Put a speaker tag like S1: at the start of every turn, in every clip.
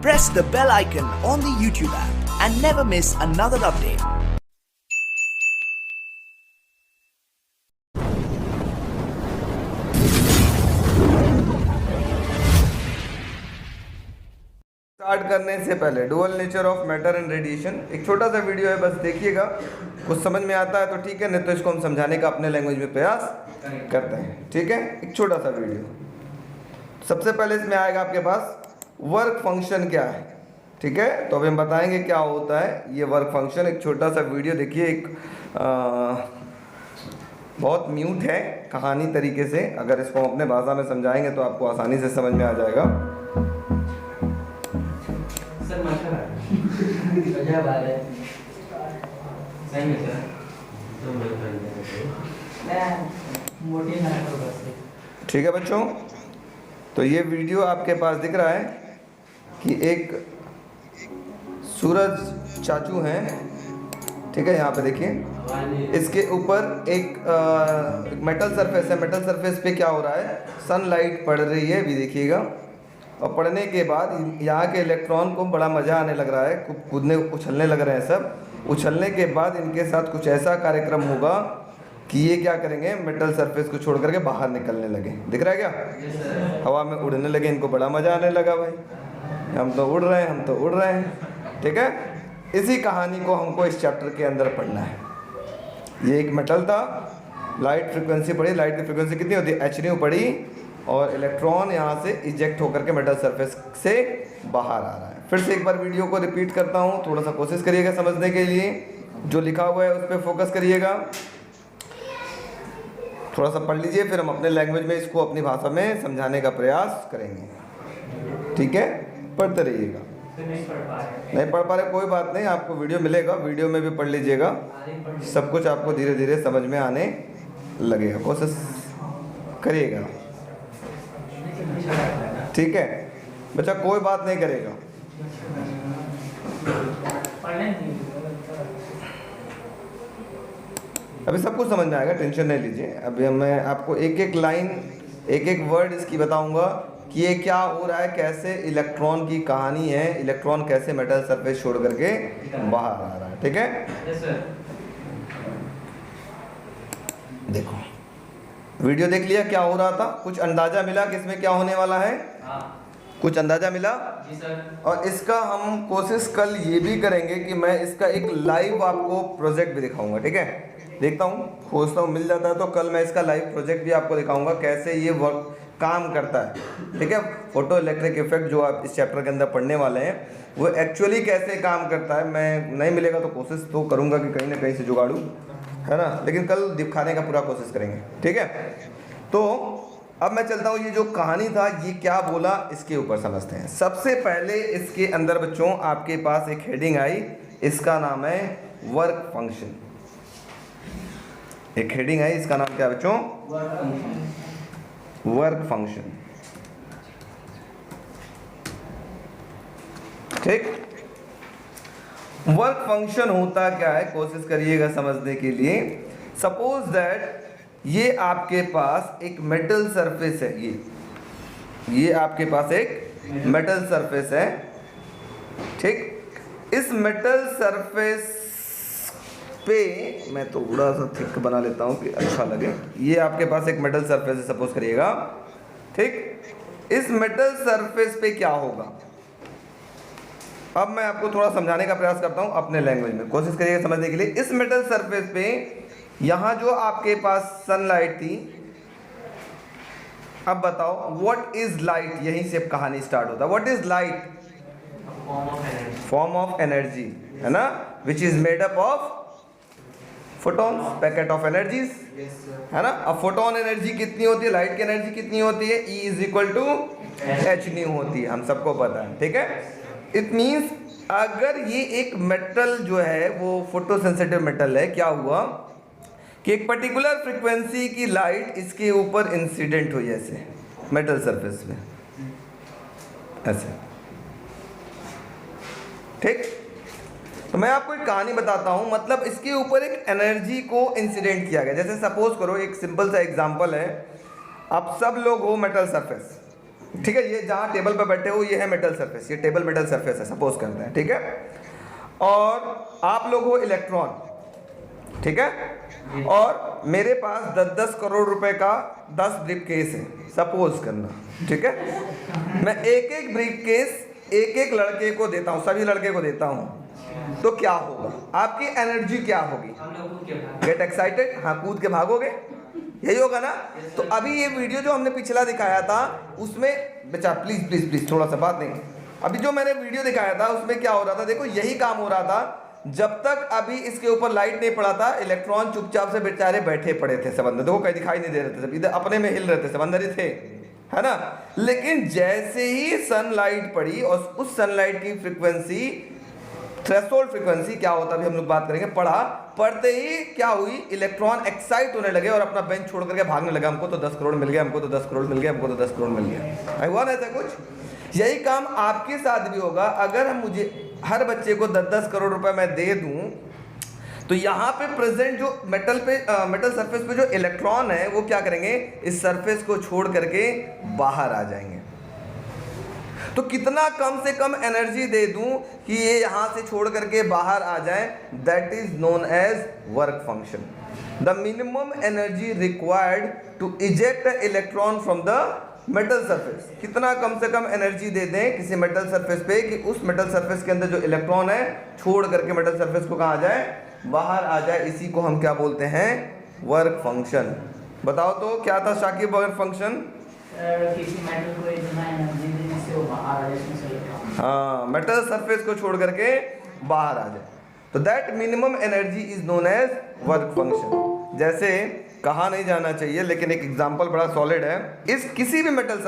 S1: Press the bell icon on the YouTube app and never miss another update.
S2: Start करने से पहले dual nature of matter and radiation एक छोटा सा video है, बस देखिएगा। कुछ समझ में आता है तो ठीक है, नहीं तो इसको हम समझाने का अपने लैंग्वेज में प्रयास करते हैं। ठीक है, एक छोटा सा वीडियो। सबसे पहले इसमें आएगा आपके पास वर्क फंक्शन क्या है। ठीक है, तो अभी हम बताएंगे क्या होता है ये वर्क फंक्शन। एक छोटा सा वीडियो देखिए, एक बहुत म्यूट है कहानी तरीके से। अगर इसको हम अपने भाषा में समझाएंगे तो आपको आसानी से समझ में आ जाएगा। ठीक है बच्चों, तो ये वीडियो आपके पास दिख रहा है कि एक सूरज चाचू हैं। ठीक है, यहाँ पे देखिए, इसके ऊपर एक मेटल सरफेस है। मेटल सरफेस पे क्या हो रहा है, सनलाइट पड़ रही है, भी देखिएगा। और पढ़ने के बाद यहाँ के इलेक्ट्रॉन को बड़ा मज़ा आने लग रहा है, कूदने उछलने लग रहे हैं सब। उछलने के बाद इनके साथ कुछ ऐसा कार्यक्रम होगा कि ये क्या करेंगे, मेटल सरफेस को छोड़ करके बाहर निकलने लगे। दिख रहा है क्या, हवा में उड़ने लगे। इनको बड़ा मज़ा आने लगा, भाई हम तो उड़ रहे हैं, हम तो उड़ रहे हैं। ठीक है, इसी कहानी को हमको इस चैप्टर के अंदर पढ़ना है। ये एक मेटल था, लाइट फ्रिक्वेंसी पढ़ी। लाइट की फ्रिक्वेंसी कितनी होती है, h पढ़ी, और इलेक्ट्रॉन यहाँ से इजेक्ट होकर के मेटल सरफेस से बाहर आ रहा है। फिर से एक बार वीडियो को रिपीट करता हूँ, थोड़ा सा कोशिश करिएगा समझने के लिए। जो लिखा हुआ है उस पर फोकस करिएगा, थोड़ा सा पढ़ लीजिए, फिर हम अपने लैंग्वेज में इसको अपनी भाषा में समझाने का प्रयास करेंगे। ठीक है, पढ़ते रहिएगा। नहीं पढ़ पा रहे कोई बात नहीं, आपको वीडियो मिलेगा, वीडियो में भी पढ़ लीजिएगा। सब कुछ आपको धीरे धीरे समझ में आने लगेगा, कोशिश करिएगा। ठीक है बच्चा, कोई बात नहीं करेगा। अभी सब कुछ समझ में आएगा, टेंशन नहीं लीजिए। अभी मैं आपको एक एक लाइन, एक एक वर्ड इसकी बताऊंगा कि ये क्या हो रहा है, कैसे इलेक्ट्रॉन की कहानी है, इलेक्ट्रॉन कैसे मेटल सरफेस छोड़ करके बाहर आ रहा है। ठीक है, देखो वीडियो देख लिया, क्या हो रहा था, कुछ अंदाजा मिला कि इसमें क्या होने वाला है? कुछ अंदाजा मिला जी सर। और इसका हम कोशिश कल ये भी करेंगे कि मैं इसका एक लाइव आपको प्रोजेक्ट भी दिखाऊंगा। ठीक है, देखता हूँ, खोजता हूँ, मिल जाता है तो कल मैं इसका लाइव प्रोजेक्ट भी आपको दिखाऊंगा, कैसे ये वर्क काम करता है। ठीक है, फोटो इलेक्ट्रिक इफेक्ट जो आप इस चैप्टर के अंदर पढ़ने वाले हैं वो एक्चुअली कैसे काम करता है। मैं नहीं मिलेगा तो कोशिश तो करूँगा कि कहीं ना कहीं से जुगाड़ूँ, है ना, लेकिन कल दिखाने का पूरा कोशिश करेंगे। ठीक है, तो अब मैं चलता हूँ, ये जो कहानी था ये क्या बोला इसके ऊपर समझते हैं। सबसे पहले इसके अंदर बच्चों आपके पास एक हेडिंग आई, इसका नाम है वर्क फंक्शन। एक हेडिंग आई, इसका नाम क्या है बच्चों, वर्क फंक्शन। ठीक, वर्क फंक्शन होता क्या है, कोशिश करिएगा समझने के लिए। सपोज दैट ये आपके पास एक मेटल सरफेस है, ये आपके पास एक मेटल सरफेस है। ठीक, इस मेटल सरफेस पे मैं थोड़ा सा थिक बना लेता हूँ कि अच्छा लगे। ये आपके पास एक मेटल सरफेस है, सपोज करिएगा। ठीक, इस मेटल सरफेस पे क्या होगा, अब मैं आपको थोड़ा समझाने का प्रयास करता हूँ अपने लैंग्वेज में, कोशिश करिएगा समझने के लिए। इस मेटल सरफेस पे यहाँ जो आपके पास सनलाइट थी, अब बताओ व्हाट इज लाइट, यहीं से कहानी स्टार्ट होता है। What is light, form of energy, है ना, which is made up of photons, packet of energies, है ना। अब फोटोन एनर्जी कितनी होती है, लाइट की एनर्जी कितनी होती है, E is equal to H nu होती है, हम सबको पता है। ठीक है, इट मीन्स अगर ये एक मेटल जो है वो फोटो सेंसिटिव मेटल है, क्या हुआ कि एक पर्टिकुलर फ्रीक्वेंसी की लाइट इसके ऊपर इंसिडेंट हुई, ऐसे मेटल सरफेस पे ऐसे। ठीक, तो मैं आपको एक कहानी बताता हूँ, मतलब इसके ऊपर एक एनर्जी को इंसिडेंट किया गया। जैसे सपोज करो, एक सिंपल सा एग्जांपल है, आप सब लोग हो मेटल सरफेस, ठीक है, ये जहाँ टेबल पर बैठे हो ये है मेटल सरफेस, ये टेबल मेटल सरफेस है सपोज करते हैं, ठीक है। और आप लोग हो इलेक्ट्रॉन, ठीक है, और मेरे पास 10-10 करोड़ रुपए का 10 ब्रीफ केस है सपोज करना, ठीक है। मैं एक एक ब्रीफ केस एक एक लड़के को देता हूँ, सभी लड़के को देता हूँ, तो क्या होगा, आपकी एनर्जी क्या होगी? गेट एक्साइटेड, हाँ कूद के भागोगे, यही होगा ना। तो अभी ये वीडियो जो हमने पिछला दिखाया था उसमें, बच्चा प्लीज प्लीज प्लीज थोड़ा सा बात नहीं, अभी जो मैंने वीडियो दिखाया था उसमें क्या हो रहा था, देखो यही काम हो रहा था। जब तक अभी इसके ऊपर लाइट नहीं पड़ा था, इलेक्ट्रॉन चुपचाप से बेचारे बैठे पड़े थे सब अंदर, देखो कहीं दिखाई नहीं दे रहे थे, सब इधर अपने में हिल रहे थे, सब अंदर ही थे, है ना। लेकिन जैसे ही सनलाइट पड़ी और उस सनलाइट की फ्रीक्वेंसी, थ्रेशोल्ड फ्रीक्वेंसी क्या होता है अभी हम लोग बात करेंगे, पढ़ते ही क्या हुई, इलेक्ट्रॉन एक्साइट होने लगे और अपना बेंच छोड़ करके भागने लगा, हमको तो 10 करोड़ मिल गया, हमको तो 10 करोड़ मिल गया, हमको तो 10 करोड़ मिल गया। हुआ ना ऐसा कुछ? यही काम आपके साथ भी होगा। अगर हम मुझे हर बच्चे को 10-10 करोड़ रुपए मैं दे दूं, तो यहाँ पे प्रेजेंट जो मेटल सरफेस पे जो इलेक्ट्रॉन है वो क्या करेंगे, इस सरफेस को छोड़ करके बाहर आ जाएंगे। तो कितना कम से कम एनर्जी दे दूं कि ये यहाँ से छोड़ करके बाहर आ जाए, that is known as work function. The minimum energy required to eject electron from the metal surface, कितना कम से कम एनर्जी दे दें किसी मेटल सरफेस पे कि उस मेटल सरफेस के अंदर जो इलेक्ट्रॉन है छोड़ करके मेटल सरफेस को कहाँ आ जाए, बाहर आ जाए, इसी को हम क्या बोलते हैं, वर्क फंक्शन। बताओ तो क्या था शाकिब वर्क फंक्शन?
S3: किसी मेटल को इतना एनर्जी देने से वो बाहर आ जाए, इसमें से इलेक्ट्रॉन,
S2: हाँ मेटल सरफेस को छोड़ करके बाहर आ जाए, तो that minimum energy is known as work function. जैसे कहा नहीं जाना चाहिए लेकिन एक एग्जांपल बड़ा सॉलिड है, इस किसी भी मेटल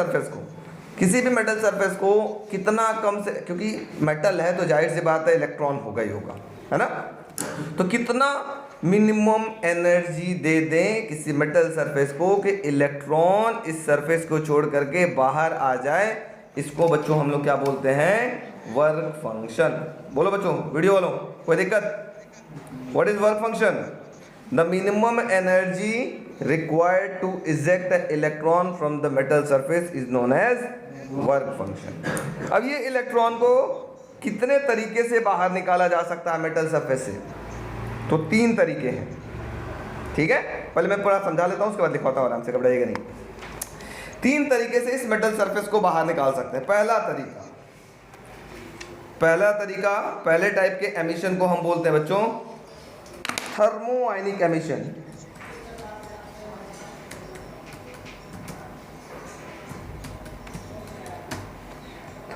S2: सरफेस को कितना कम से, क्योंकि मेटल है तो जाहिर सी बात है इलेक्ट्रॉन होगा ही होगा, है ना। तो कितना मिनिमम एनर्जी दे दें किसी मेटल सरफेस को कि इलेक्ट्रॉन इस सरफेस को छोड़ करके बाहर आ जाए, इसको बच्चों हम लोग क्या बोलते हैं, वर्क फंक्शन। बोलो बच्चों, वीडियो वालों कोई दिक्कत? What is work function? The minimum energy required to eject electron from the metal surface is known as work function. अब ये इलेक्ट्रॉन को कितने तरीके से बाहर निकाला जा सकता है मेटल सरफेस से? तो 3 तरीके हैं, ठीक है। पहले मैं पूरा समझा लेता हूँ, उसके बाद दिखाता हूँ, आराम से घबराइएगा नहीं। 3 तरीके से इस मेटल सरफेस को बाहर निकाल सकते हैं। पहला तरीका, पहले टाइप के एमिशन को हम बोलते हैं बच्चों थर्मो आयनिक एमिशन।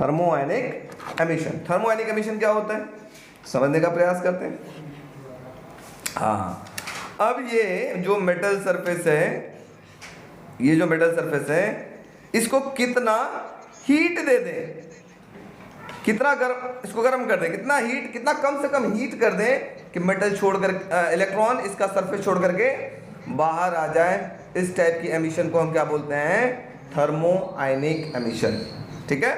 S2: थर्मो आयनिक एमिशन क्या होता है, समझने का प्रयास करते हैं। हाँ, अब ये जो मेटल सरफेस है, इसको कितना हीट दे दें, कितना गर्म, इसको गर्म कर दें, कितना कम से कम हीट कर दें कि मेटल छोड़कर इलेक्ट्रॉन इसका सरफेस छोड़ करके बाहर आ जाए, इस टाइप की एमिशन को हम क्या बोलते हैं, थर्मो आयनिक एमिशन, ठीक है।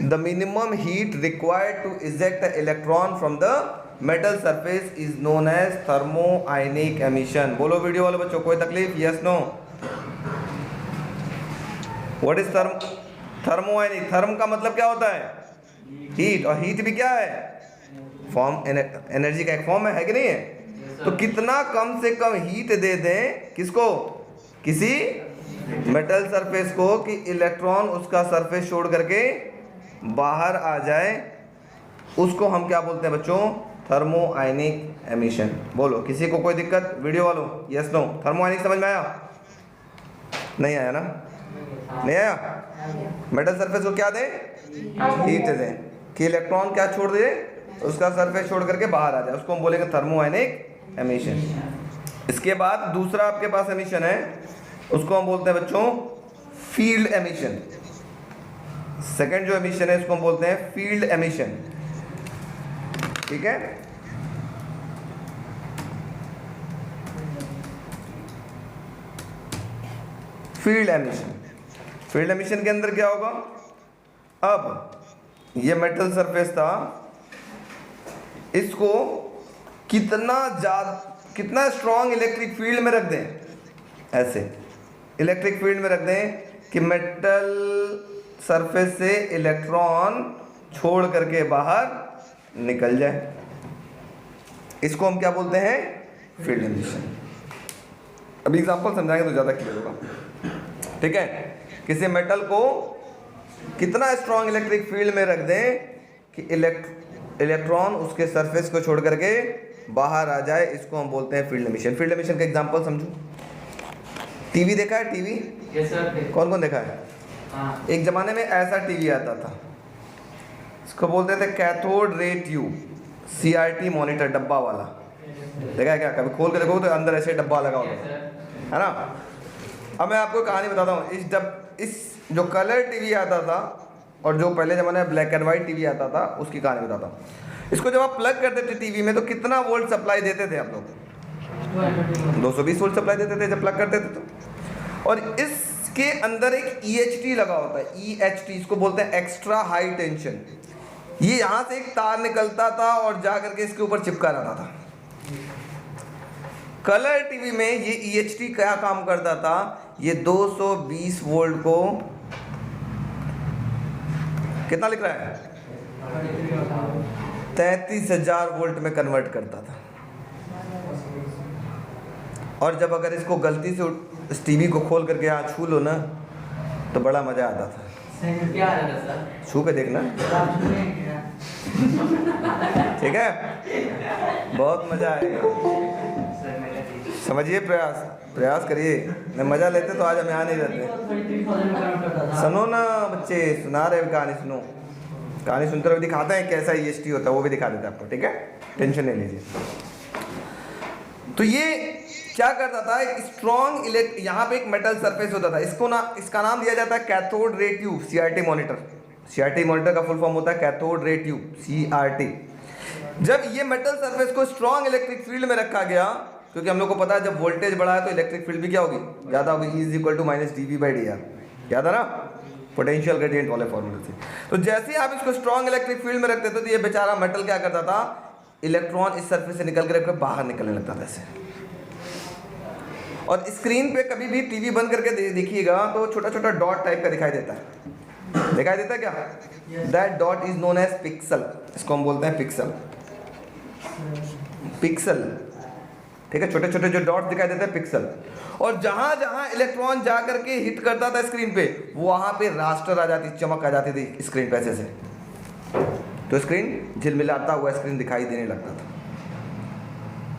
S2: The minimum heat required to eject electron from the metal surface is known as thermo ionic emission. बोलो वीडियो वाले बच्चों, कोई तकलीफ? Yes no? What is thermo ionic? Therm का मतलब क्या होता है, हीट, और हीट भी क्या है, फॉर्म, एनर्जी का एक फॉर्म है कि नहीं है। तो कितना कम से कम हीट दे दें किसको, किसी मेटल सरफेस को कि इलेक्ट्रॉन उसका सरफेस छोड़ करके बाहर आ जाए, उसको हम क्या बोलते हैं बच्चों, थर्मो आयनिक एमिशन। बोलो किसी को कोई दिक्कत? वीडियो वालों यस नो? थर्मो आयनिक समझ में आया? नहीं आया ना? नहीं आया? मेटल सरफेस को क्या दें, हीट दें कि इलेक्ट्रॉन क्या छोड़ दे, उसका सरफेस छोड़ करके बाहर आ जाए, उसको हम बोलेंगे थर्मो आयनिक एमिशन। इसके बाद दूसरा आपके पास एमिशन है, उसको हम बोलते हैं बच्चों फील्ड एमिशन। सेकंड जो एमिशन है इसको हम बोलते हैं फील्ड एमिशन, ठीक है। फील्ड एमिशन के अंदर क्या होगा, अब ये मेटल सरफेस था, इसको कितना स्ट्रॉन्ग इलेक्ट्रिक फील्ड में रख दें, ऐसे इलेक्ट्रिक फील्ड में रख दें कि मेटल सरफेस से इलेक्ट्रॉन छोड़ करके बाहर निकल जाए, इसको हम क्या बोलते हैं? Field emission. अभी एग्जांपल समझाएंगे तो ज़्यादा क्लियर होगा। ठीक है, किसी मेटल को कितना स्ट्रॉन्ग इलेक्ट्रिक फील्ड में रख दें कि इलेक्ट्रॉन उसके सरफेस को छोड़ करके बाहर आ जाए, इसको हम बोलते हैं फील्ड एमिशन। फील्ड एमिशन का एग्जांपल समझो। टीवी देखा है? TV
S3: yes sir.
S2: कौन कौन देखा है?
S3: हाँ।
S2: एक ज़माने में ऐसा टीवी आता था, इसको बोलते थे cathode ray tube, CRT monitor, डब्बा वाला। देखा है क्या? कभी खोल के देखो तो अंदर ऐसे डब्बा लगा होता है ना। अब मैं आपको कहानी बताता हूँ। इस जो कलर टीवी आता था और जो पहले ज़माने में ब्लैक एंड वाइट टीवी आता था, उसकी कहानी बताता हूँ। इसको जब आप प्लग करते थे टीवी में तो कितना वोल्ट सप्लाई देते थे आप लोग? 220 वोल्ट सप्लाई देते थे जब प्लग करते थे तो। और इसके अंदर एक EHT लगा होता है, EHT, इसको बोलते हैं एक्स्ट्रा हाई टेंशन। ये यहाँ से एक तार निकलता था और जा करके इसके ऊपर चिपका रहता था। कलर टीवी में ये EHT क्या काम करता था? ये 220 वोल्ट को कितना लिख रहा है? 33,000 वोल्ट में कन्वर्ट करता था। और जब अगर इसको गलती से इस टीवी को खोल करके यहाँ छू लो ना तो बड़ा मजा आता था।
S3: क्या आ रहा सर?
S2: छू के देखना, ठीक है, बहुत मजा आएगा। समझिए, प्रयास करिए। मैं मजा लेते तो आज हम यहाँ नहीं रहते। सुनो ना बच्चे, सुना रहे कहानी, सुनो। कहानी सुनते हुए दिखाते हैं कैसा EHT होता है, वो भी दिखा देते हैं आपको। ठीक है, टेंशन नहीं लीजिए। तो ये क्या करता था? एक स्ट्रॉन्ग यहाँ पे एक मेटल सरफेस होता था, इसका नाम दिया जाता है cathode ray tube, CRT monitor. CRT monitor का फुल फॉर्म होता है कैथोड रे ट्यूब, CRT। जब ये मेटल सरफेस को स्ट्रॉन्ग इलेक्ट्रिक फील्ड में रखा गया, क्योंकि हम लोग को पता है जब वोल्टेज बढ़ा है तो इलेक्ट्रिक फील्ड भी क्या होगी? ज़्यादा होगी। E = -dV/dr, याद है ना, पोटेंशियल ग्रेडियंट वाले फॉर्मूले से। तो जैसे ही आप इसको स्ट्रॉन्ग इलेक्ट्रिक फील्ड में रखते थे तो ये बेचारा मेटल क्या करता था? इलेक्ट्रॉन इस सरफेस से निकल कर बाहर निकलने लगता था ऐसे। और स्क्रीन पे कभी भी टीवी बंद करके देखिएगा तो छोटा छोटा डॉट टाइप का दिखाई देता है। दिखाई देता है क्या? That dot is known as pixel. इसको हम बोलते हैं पिक्सल। पिक्सल, ठीक है, छोटे छोटे जो डॉट दिखाई देते हैं, पिक्सल। और जहां जहां इलेक्ट्रॉन जा करके हिट करता था स्क्रीन पे, वहां पे रास्टर आ जाती, चमक आ जाती थी स्क्रीन पे ऐसे से, तो स्क्रीन झिलमिलाता हुआ स्क्रीन दिखाई देने लगता था,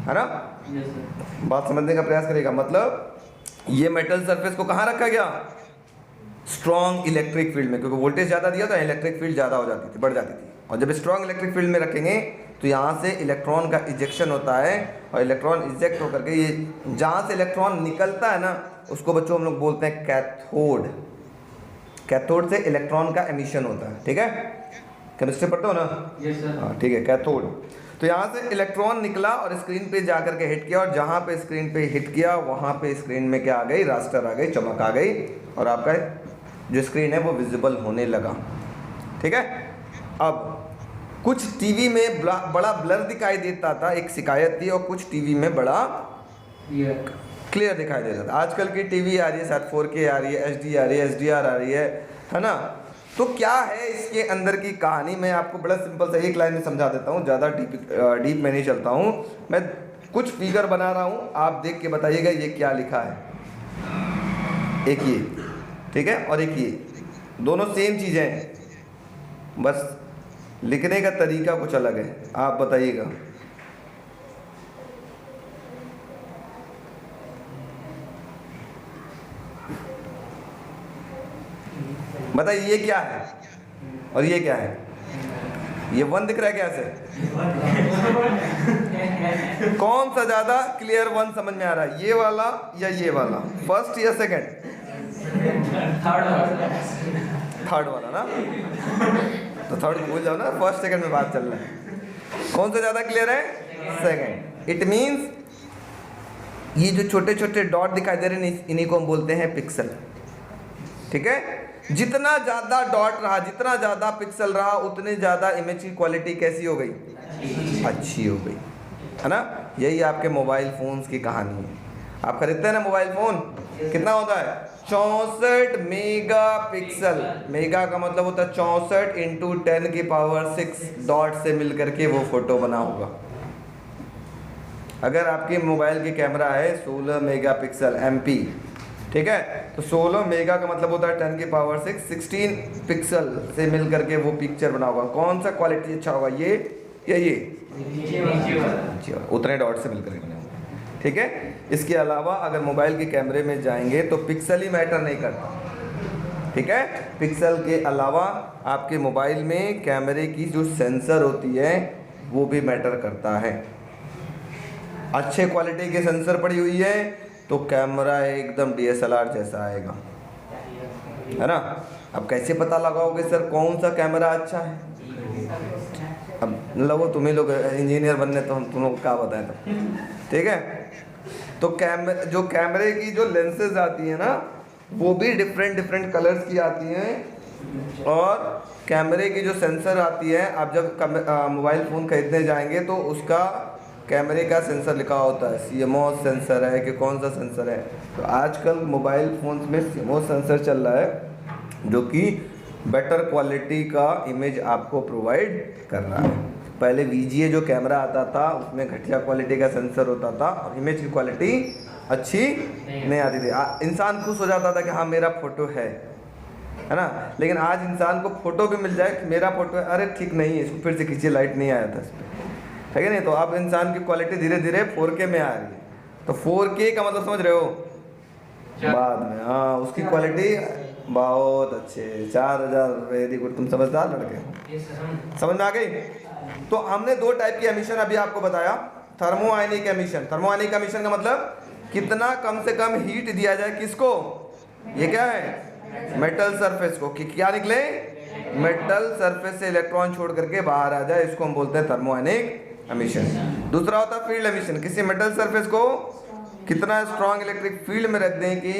S2: है ना। बात समझने का प्रयास करेगा। मतलब ये मेटल सरफेस को कहाँ रखा गया? स्ट्रॉन्ग इलेक्ट्रिक फील्ड में, क्योंकि वोल्टेज ज़्यादा दिया तो इलेक्ट्रिक फील्ड ज़्यादा हो जाती थी, बढ़ जाती थी। और जब स्ट्रॉन्ग इलेक्ट्रिक फील्ड में रखेंगे तो यहाँ से इलेक्ट्रॉन का इजेक्शन होता है, और इलेक्ट्रॉन इजेक्ट होकर के ये जहाँ से इलेक्ट्रॉन निकलता है ना, उसको बच्चों हम लोग बोलते हैं कैथोड। कैथोड से इलेक्ट्रॉन का एमिशन होता है, ठीक है, केमिस्ट्री पढ़ते हो ना?
S3: Yes sir.
S2: हाँ ठीक है, कैथोड। तो यहाँ से इलेक्ट्रॉन निकला और स्क्रीन पे जा करके हिट किया, और जहाँ पे स्क्रीन पे हिट किया वहाँ पे स्क्रीन में क्या आ गई? रास्टर आ गई, चमक आ गई, और आपका जो स्क्रीन है वो विजिबल होने लगा, ठीक है। अब कुछ टीवी में बड़ा ब्लर दिखाई देता था, एक शिकायत थी, और कुछ टीवी में बड़ा क्लियर दिखाई देता था। आजकल की टीवी आ रही है 4K आ रही है, HD आ रही है, SDR आ रही है ना। तो क्या है इसके अंदर की कहानी? मैं आपको बड़ा सिंपल सा एक लाइन में समझा देता हूँ, ज़्यादा डीप में नहीं चलता हूँ। मैं कुछ फिगर बना रहा हूँ, आप देख के बताइएगा ये क्या लिखा है। एक ये, ठीक है, और एक ये, दोनों सेम चीज़ें हैं, बस लिखने का तरीका कुछ अलग है। आप बताइएगा। बताइए ये क्या है और ये क्या है? ये 1 दिख रहा है क्या ऐसे? कौन सा ज्यादा क्लियर 1 समझ में आ रहा है, ये वाला या ये वाला? फर्स्ट या सेकंड? थर्ड वाला ना। तो थर्ड भूल जाओ ना, फर्स्ट सेकंड में बात चल रहा है। कौन सा ज्यादा क्लियर है? सेकंड। इट मीन्स ये जो छोटे छोटे डॉट दिखाई दे रहे हैं इन्हीं को हम बोलते हैं पिक्सल, ठीक है। जितना ज़्यादा डॉट रहा, जितना ज़्यादा पिक्सल रहा, उतने ज़्यादा इमेज की क्वालिटी कैसी हो गई? अच्छी हो गई, है ना। यही आपके मोबाइल फ़ोन्स की कहानी है। आप खरीदते हैं ना मोबाइल फ़ोन, कितना होता है? 64 मेगापिक्सल। मेगा का मतलब होता है 64 इंटू 10⁶ डॉट से मिल करके वो फ़ोटो बना होगा। अगर आपके मोबाइल की कैमरा है 16 मेगापिक्सल MP, ठीक है, तो 16 मेगा का मतलब होता है 10⁶ 16 पिक्सल से मिल करके वो पिक्चर बना होगा। कौन सा क्वालिटी अच्छा होगा, ये या ये? उतने डॉट से मिलकर बने होंगे, ठीक है। इसके अलावा अगर मोबाइल के कैमरे में जाएंगे तो पिक्सल ही मैटर नहीं करता, ठीक है। पिक्सल के अलावा आपके मोबाइल में कैमरे की जो सेंसर होती है वो भी मैटर करता है। अच्छे क्वालिटी के सेंसर पड़ी हुई है तो कैमरा एकदम DSLR जैसा आएगा, है ना। अब कैसे पता लगाओगे सर कौन सा कैमरा अच्छा है? अब लगो तुम ही लोग इंजीनियर बनने, तो हम तुम लोग क्या बताएं तब, ठीक है। तो कैमरे की जो लेंसेज आती है ना वो भी डिफरेंट कलर्स की आती हैं, और कैमरे की जो सेंसर आती है, आप जब मोबाइल फ़ोन खरीदने जाएंगे तो उसका कैमरे का सेंसर लिखा होता है, CMOS सेंसर है कि कौन सा सेंसर है। तो आजकल मोबाइल फ़ोन्स में CMOS सेंसर चल रहा है जो कि बेटर क्वालिटी का इमेज आपको प्रोवाइड कर रहा है। पहले VGA जो कैमरा आता था उसमें घटिया क्वालिटी का सेंसर होता था और इमेज की क्वालिटी अच्छी नहीं आती थी। इंसान खुश हो जाता था कि हाँ मेरा फ़ोटो है ना, लेकिन आज इंसान को फ़ोटो भी मिल जाए कि मेरा फ़ोटो है, अरे ठीक नहीं है, इसको फिर से खींचिए, लाइट नहीं आया था इस पर, ठीक है नहीं। तो अब इंसान की क्वालिटी धीरे धीरे 4K में आ रही है। तो 4K का मतलब समझ रहे हो? बाद में हाँ उसकी क्वालिटी बहुत अच्छे, 4000, वेरी गुड, तुम समझदार लड़के हो, समझ में आ गई। तो हमने 2 टाइप की एमिशन अभी आपको बताया, थर्मोआयनिक एमिशन। थर्मोआयनिक एमिशन का मतलब कितना कम से कम हीट दिया जाए किसको, ये क्या है, मेटल सरफेस को, कि क्या निकले, मेटल सरफेस से इलेक्ट्रॉन छोड़ करके बाहर आ जाए, इसको हम बोलते हैं थर्मोआयनिक एमिशन। दूसरा होता है फील्ड एमिशन, किसी मेटल सरफेस को कितना स्ट्रॉन्ग इलेक्ट्रिक फील्ड में रख दें कि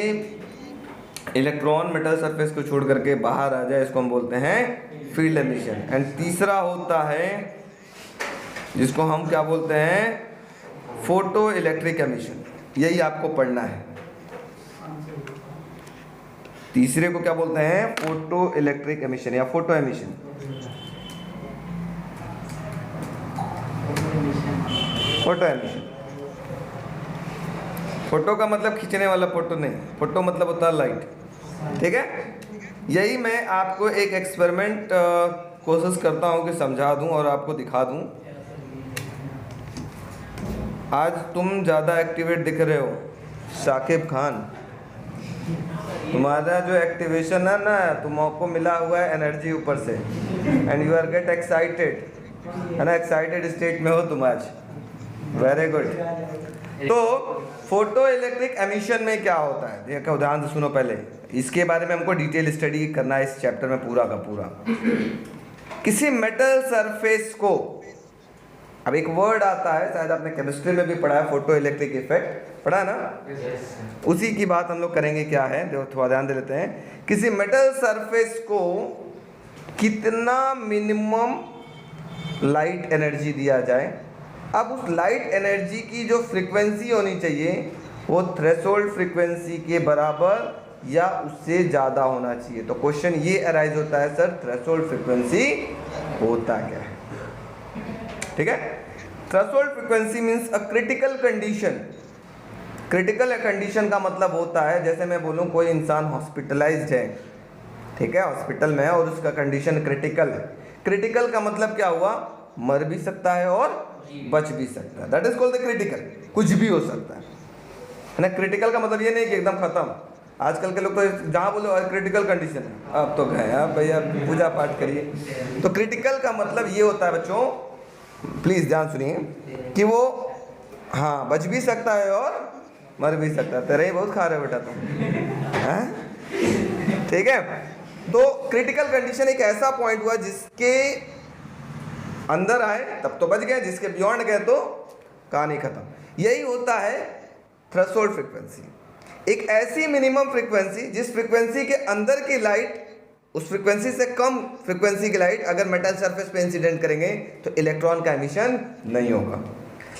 S2: इलेक्ट्रॉन मेटल सरफेस को छोड़ करके बाहर आ जाए, इसको हम बोलते हैं फील्ड एमिशन। एंड तीसरा होता है जिसको हम क्या बोलते हैं, फोटो इलेक्ट्रिक एमिशन। यही आपको पढ़ना है। तीसरे को क्या बोलते हैं, फोटो इलेक्ट्रिक एमिशन या photo emission. Photo emission, photo का मतलब खींचने वाला फोटो नहीं, फोटो मतलब होता है लाइट, ठीक है। यही मैं आपको एक एक्सपेरिमेंट कोशिश करता हूँ कि समझा दूँ और आपको दिखा दूँ। आज तुम ज़्यादा एक्टिवेट दिख रहे हो शाकिब खान, तुम्हारा जो एक्टिवेशन है ना, तुमको मिला हुआ है एनर्जी ऊपर से, and you are get excited, है ना, एक्साइटेड स्टेट में हो तुम आज, वेरी गुड। तो फोटो इलेक्ट्रिक एमिशन में क्या होता है, देखो ध्यान से सुनो, पहले इसके बारे में हमको डिटेल स्टडी करना है इस चैप्टर में पूरा का पूरा। किसी मेटल सरफेस को, अब एक वर्ड आता है, शायद आपने केमिस्ट्री में भी पढ़ा है, फोटो इलेक्ट्रिक इफेक्ट पढ़ा है ना, उसी की बात हम लोग करेंगे। क्या है देखो, थोड़ा ध्यान दे लेते हैं। किसी मेटल सरफेस को कितना मिनिमम लाइट एनर्जी दिया जाए। अब उस लाइट एनर्जी की जो फ्रीक्वेंसी होनी चाहिए वो थ्रेशोल्ड फ्रीक्वेंसी के बराबर या उससे ज़्यादा होना चाहिए। तो क्वेश्चन ये अराइज होता है, सर थ्रेशोल्ड फ्रीक्वेंसी होता क्या है, ठीक है। Threshold frequency means a critical condition. Critical condition का मतलब होता है, जैसे मैं बोलूँ कोई इंसान हॉस्पिटलाइज्ड है, ठीक है, हॉस्पिटल में है और उसका कंडीशन क्रिटिकल है। क्रिटिकल का मतलब क्या हुआ, मर भी सकता है और बच भी सकता है, that is called the critical. कुछ भी हो सकता है ना। क्रिटिकल का मतलब ये नहीं कि एकदम खत्म। आजकल के लोग तो जहाँ बोलो क्रिटिकल कंडीशन है, अब तो गए आप भैया, पूजा पाठ करिए। तो क्रिटिकल का मतलब ये होता है बच्चों, प्लीज़ ध्यान सुनिए, कि वो हाँ बच भी सकता है और मर भी सकता है। तेरे ही बहुत खा रहे हो बेटा तुम, ठीक है। तो क्रिटिकल कंडीशन एक ऐसा पॉइंट हुआ जिसके अंदर आए तब तो बच गए, जिसके बियॉन्ड गए तो कहानी खत्म। यही होता है थ्रेशोल्ड फ्रीक्वेंसी, एक ऐसी मिनिमम फ्रीक्वेंसी जिस फ्रीक्वेंसी के अंदर की लाइट, उस फ्रीक्वेंसी से कम फ्रीक्वेंसी की लाइट अगर मेटल सरफेस पे इंसिडेंट करेंगे तो इलेक्ट्रॉन का एमिशन नहीं होगा।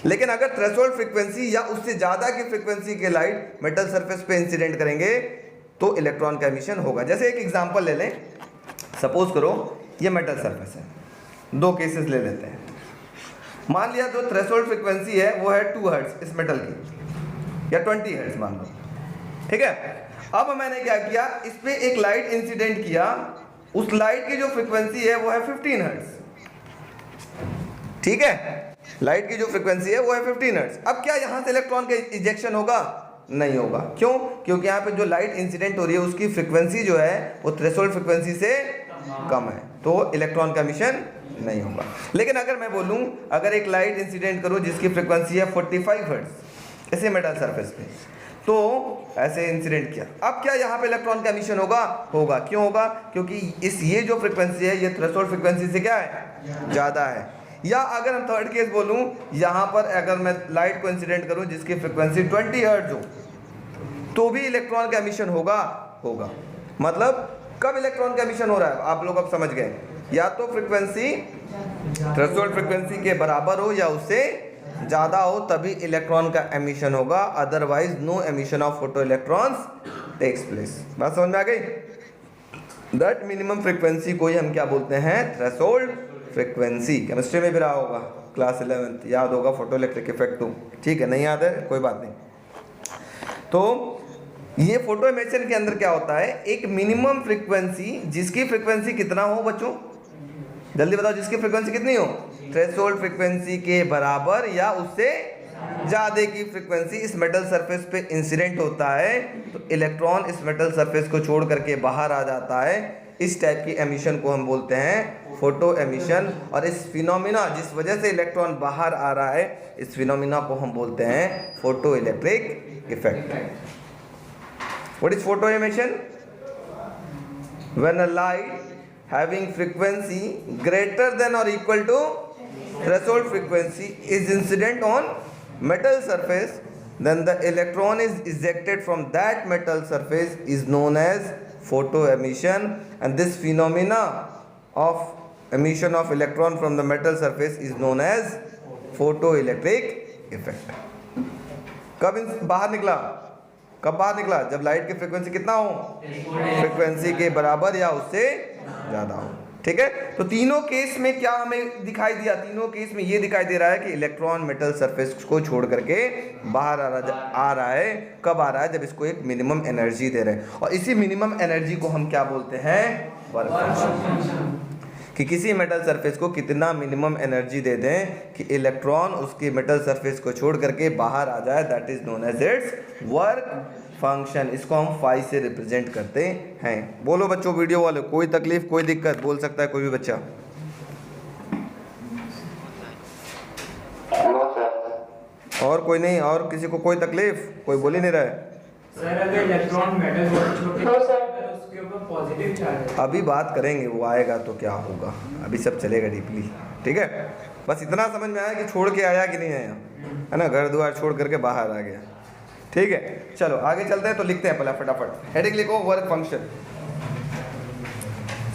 S2: लेकिन अगर थ्रेशोल्ड फ्रीक्वेंसी या उससे ज़्यादा की फ्रीक्वेंसी के लाइट मेटल सरफेस पे इंसिडेंट करेंगे तो इलेक्ट्रॉन का एमिशन होगा। जैसे एक एग्जांपल ले लें, सपोज करो ये मेटल सरफेस है, दो केसेस ले लेते हैं। मान लिया जो थ्रेशोल्ड फ्रीक्वेंसी है वो है 2 हर्ट्ज इस मेटल की, या 20 हर्ट्ज मान लो, ठीक है। अब मैंने क्या किया, इस पे एक लाइट इंसिडेंट किया, उस लाइट की जो फ्रीक्वेंसी है वो है 15 हर्ट्ज, ठीक है। लाइट की जो फ्रीक्वेंसी है वो है 15 हर्ट्ज। अब क्या यहाँ से इलेक्ट्रॉन का इजेक्शन होगा? नहीं होगा। क्यों? क्योंकि यहाँ पे जो लाइट इंसिडेंट हो रही है उसकी फ्रीक्वेंसी जो है वो थ्रेशोल्ड फ्रीक्वेंसी से कम है, तो इलेक्ट्रॉन का एमिशन नहीं होगा। लेकिन अगर मैं बोलूँ, अगर एक लाइट इंसिडेंट करूँ जिसकी फ्रीक्वेंसी है 45 हर्ट्ज ऐसे मेटल सरफेस पे, तो ऐसे इंसिडेंट किया, अब क्या यहाँ पे इलेक्ट्रॉन का एमिशन होगा? होगा। क्यों होगा? क्योंकि ये जो फ्रीक्वेंसी है ये थ्रेशोल्ड फ्रीक्वेंसी से क्या है? ज़्यादा है। या अगर हम थर्ड केस बोलूँ, यहाँ पर अगर मैं लाइट को इंसिडेंट करूँ जिसकी फ्रीक्वेंसी 20 हर्ट्ज हो, तो भी इलेक्ट्रॉन का एमिशन होगा। मतलब कब इलेक्ट्रॉन का एमिशन हो रहा है आप लोग अब समझ गए, या तो फ्रीक्वेंसी थ्रेशोल्ड फ्रीक्वेंसी के बराबर हो या उससे ज़्यादा हो, तभी इलेक्ट्रॉन का एमिशन होगा, otherwise no emission of photo electrons takes place. बात समझ में आ गई? दैट मिनिमम फ्रीक्वेंसी को ही हम क्या बोलते हैं? Threshold frequency. केमिस्ट्री में भी रहा होगा, क्लास 11th याद होगा, फोटो इलेक्ट्रिक इफेक्ट तो, ठीक है। नहीं याद है कोई बात नहीं। तो ये फोटो एमिशन के अंदर क्या होता है, एक मिनिमम फ्रीक्वेंसी, जिसकी फ्रीक्वेंसी कितना हो बच्चों, जल्दी बताओ, जिसकी फ्रीक्वेंसी कितनी हो? थ्रेशोल्ड फ्रीक्वेंसी के बराबर या उससे ज़्यादा की फ्रीक्वेंसी इस मेटल सरफेस पे इंसिडेंट होता है, तो इलेक्ट्रॉन इस मेटल सरफेस को छोड़ करके बाहर आ जाता है। इस टाइप की एमिशन को हम बोलते हैं फोटो एमिशन। और इस फिनोमिना, जिस वजह से इलेक्ट्रॉन बाहर आ रहा है, इस फिनोमिना को हम बोलते हैं photo electric effect. What is photo emission? When a light having frequency greater than or equal to threshold frequency is incident on metal surface, then the electron is ejected from that metal surface is known as photo emission, and this phenomena of emission of electron from the metal surface is known as photoelectric effect. कब बाहर निकला? कब बाहर निकला? जब light की frequency कितना हो? फ्रीक्वेंसी के बराबर या उससे ज़्यादा हो, ठीक है। तो तीनों केस में क्या हमें दिखाई दिया? तीनों केस में ये दिखाई दे रहा है कि इलेक्ट्रॉन मेटल सरफेस को छोड़ करके बाहर आ रहा है। कब आ रहा है? जब इसको एक मिनिमम एनर्जी दे रहे हैं, और इसी मिनिमम एनर्जी को हम क्या बोलते हैं? Work function. कि किसी मेटल सरफेस को कितना मिनिमम एनर्जी दे दें कि इलेक्ट्रॉन उसकी मेटल सरफेस को छोड़ करके बाहर आ जाए, that is known as its work function. इसको हम फाई से रिप्रेजेंट करते हैं। बोलो बच्चों, वीडियो वाले, कोई तकलीफ, कोई दिक्कत? बोल सकता है कोई भी बच्चा। और कोई नहीं? और किसी को कोई तकलीफ? कोई बोल ही नहीं रहा है।
S4: सर अगर इलेक्ट्रॉन मेटल छोटे उसके ऊपर पॉजिटिव चार्ज है,
S2: अभी बात करेंगे, वो आएगा तो क्या होगा, अभी सब चलेगा डीपली, ठीक है। बस इतना समझ में आया कि छोड़ के आया कि नहीं आया, है ना, घर द्वार छोड़ करके बाहर आ गया, ठीक है। चलो आगे चलते हैं, तो लिखते हैं पहले फटाफट हेडिंग लिखो, वर्क फंक्शन।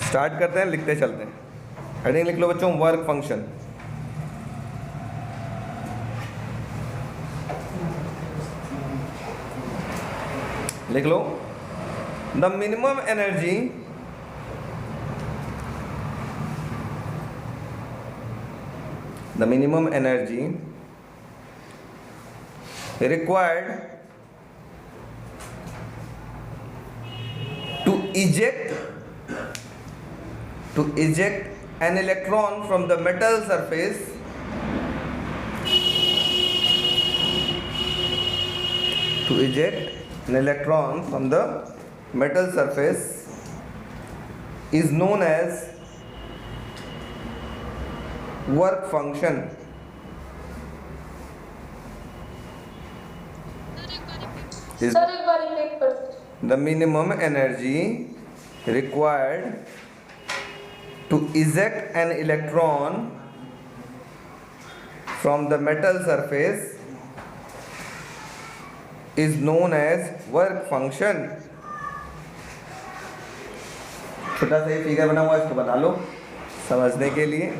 S2: स्टार्ट करते हैं, लिखते चलते हैं। हेडिंग लिख लो बच्चों, वर्क फंक्शन। लिख लो, the minimum energy required to eject an electron from the metal surface is known as work function. Is the minimum energy required to eject an electron from the metal surface is known as work function. छोटा सा ये figure बना हुआ है, इसको बना लो समझने के लिए।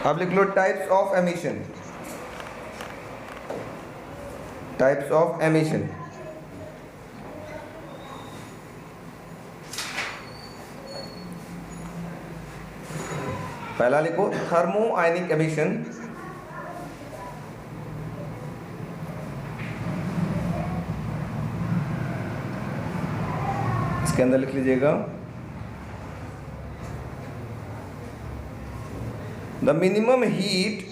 S2: अब लिख लो types of emission. Types of emission. पहला लिखो थर्मो आयनिक एमिशन। इसके अंदर लिख लीजिएगा the minimum heat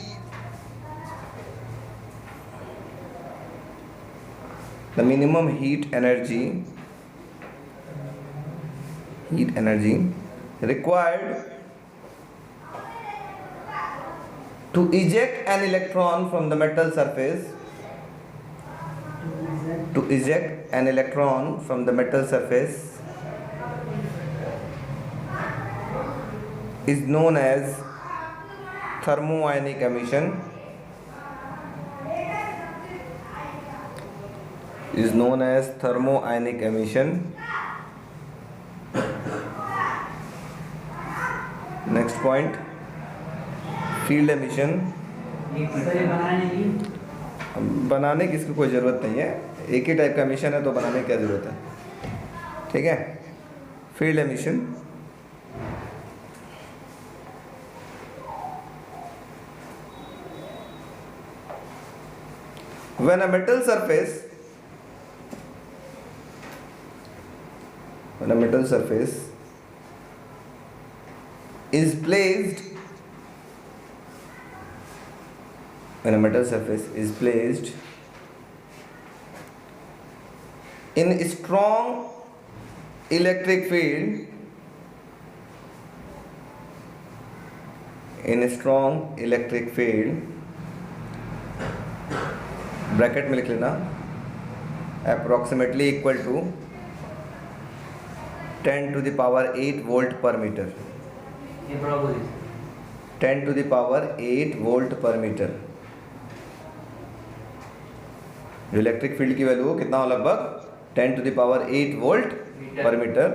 S2: energy required to eject an electron from the metal surface is known as thermoionic emission. Next point, field emission. बनाने की इसकी कोई ज़रूरत नहीं है, एक ही टाइप का एमिशन है तो बनाने की क्या ज़रूरत है, ठीक है। Field emission when a metal surface is placed in a strong electric field, bracket में लिख लेना, approximately equal to 10 to the power 8 volt per meter. 10 to the power 8 volt per meter. जो इलेक्ट्रिक फील्ड की value कितना हो, लगभग 10 to the power 8 volt per meter,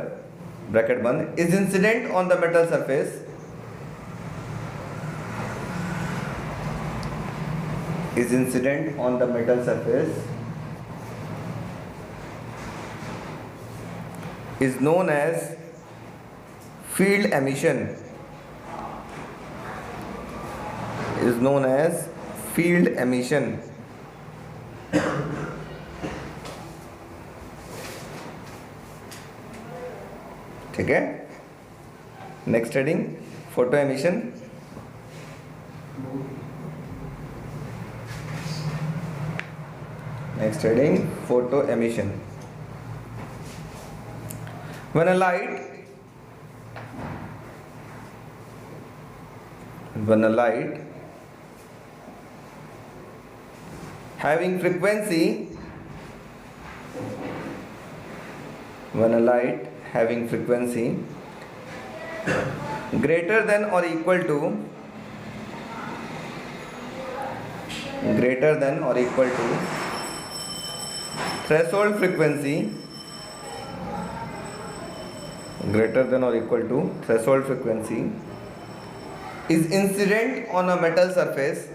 S2: bracket बंद, is incident on the metal surface, is known as field emission. ठीक है। Next heading photo emission. When a light having frequency greater than or equal to threshold frequency is incident on a metal surface,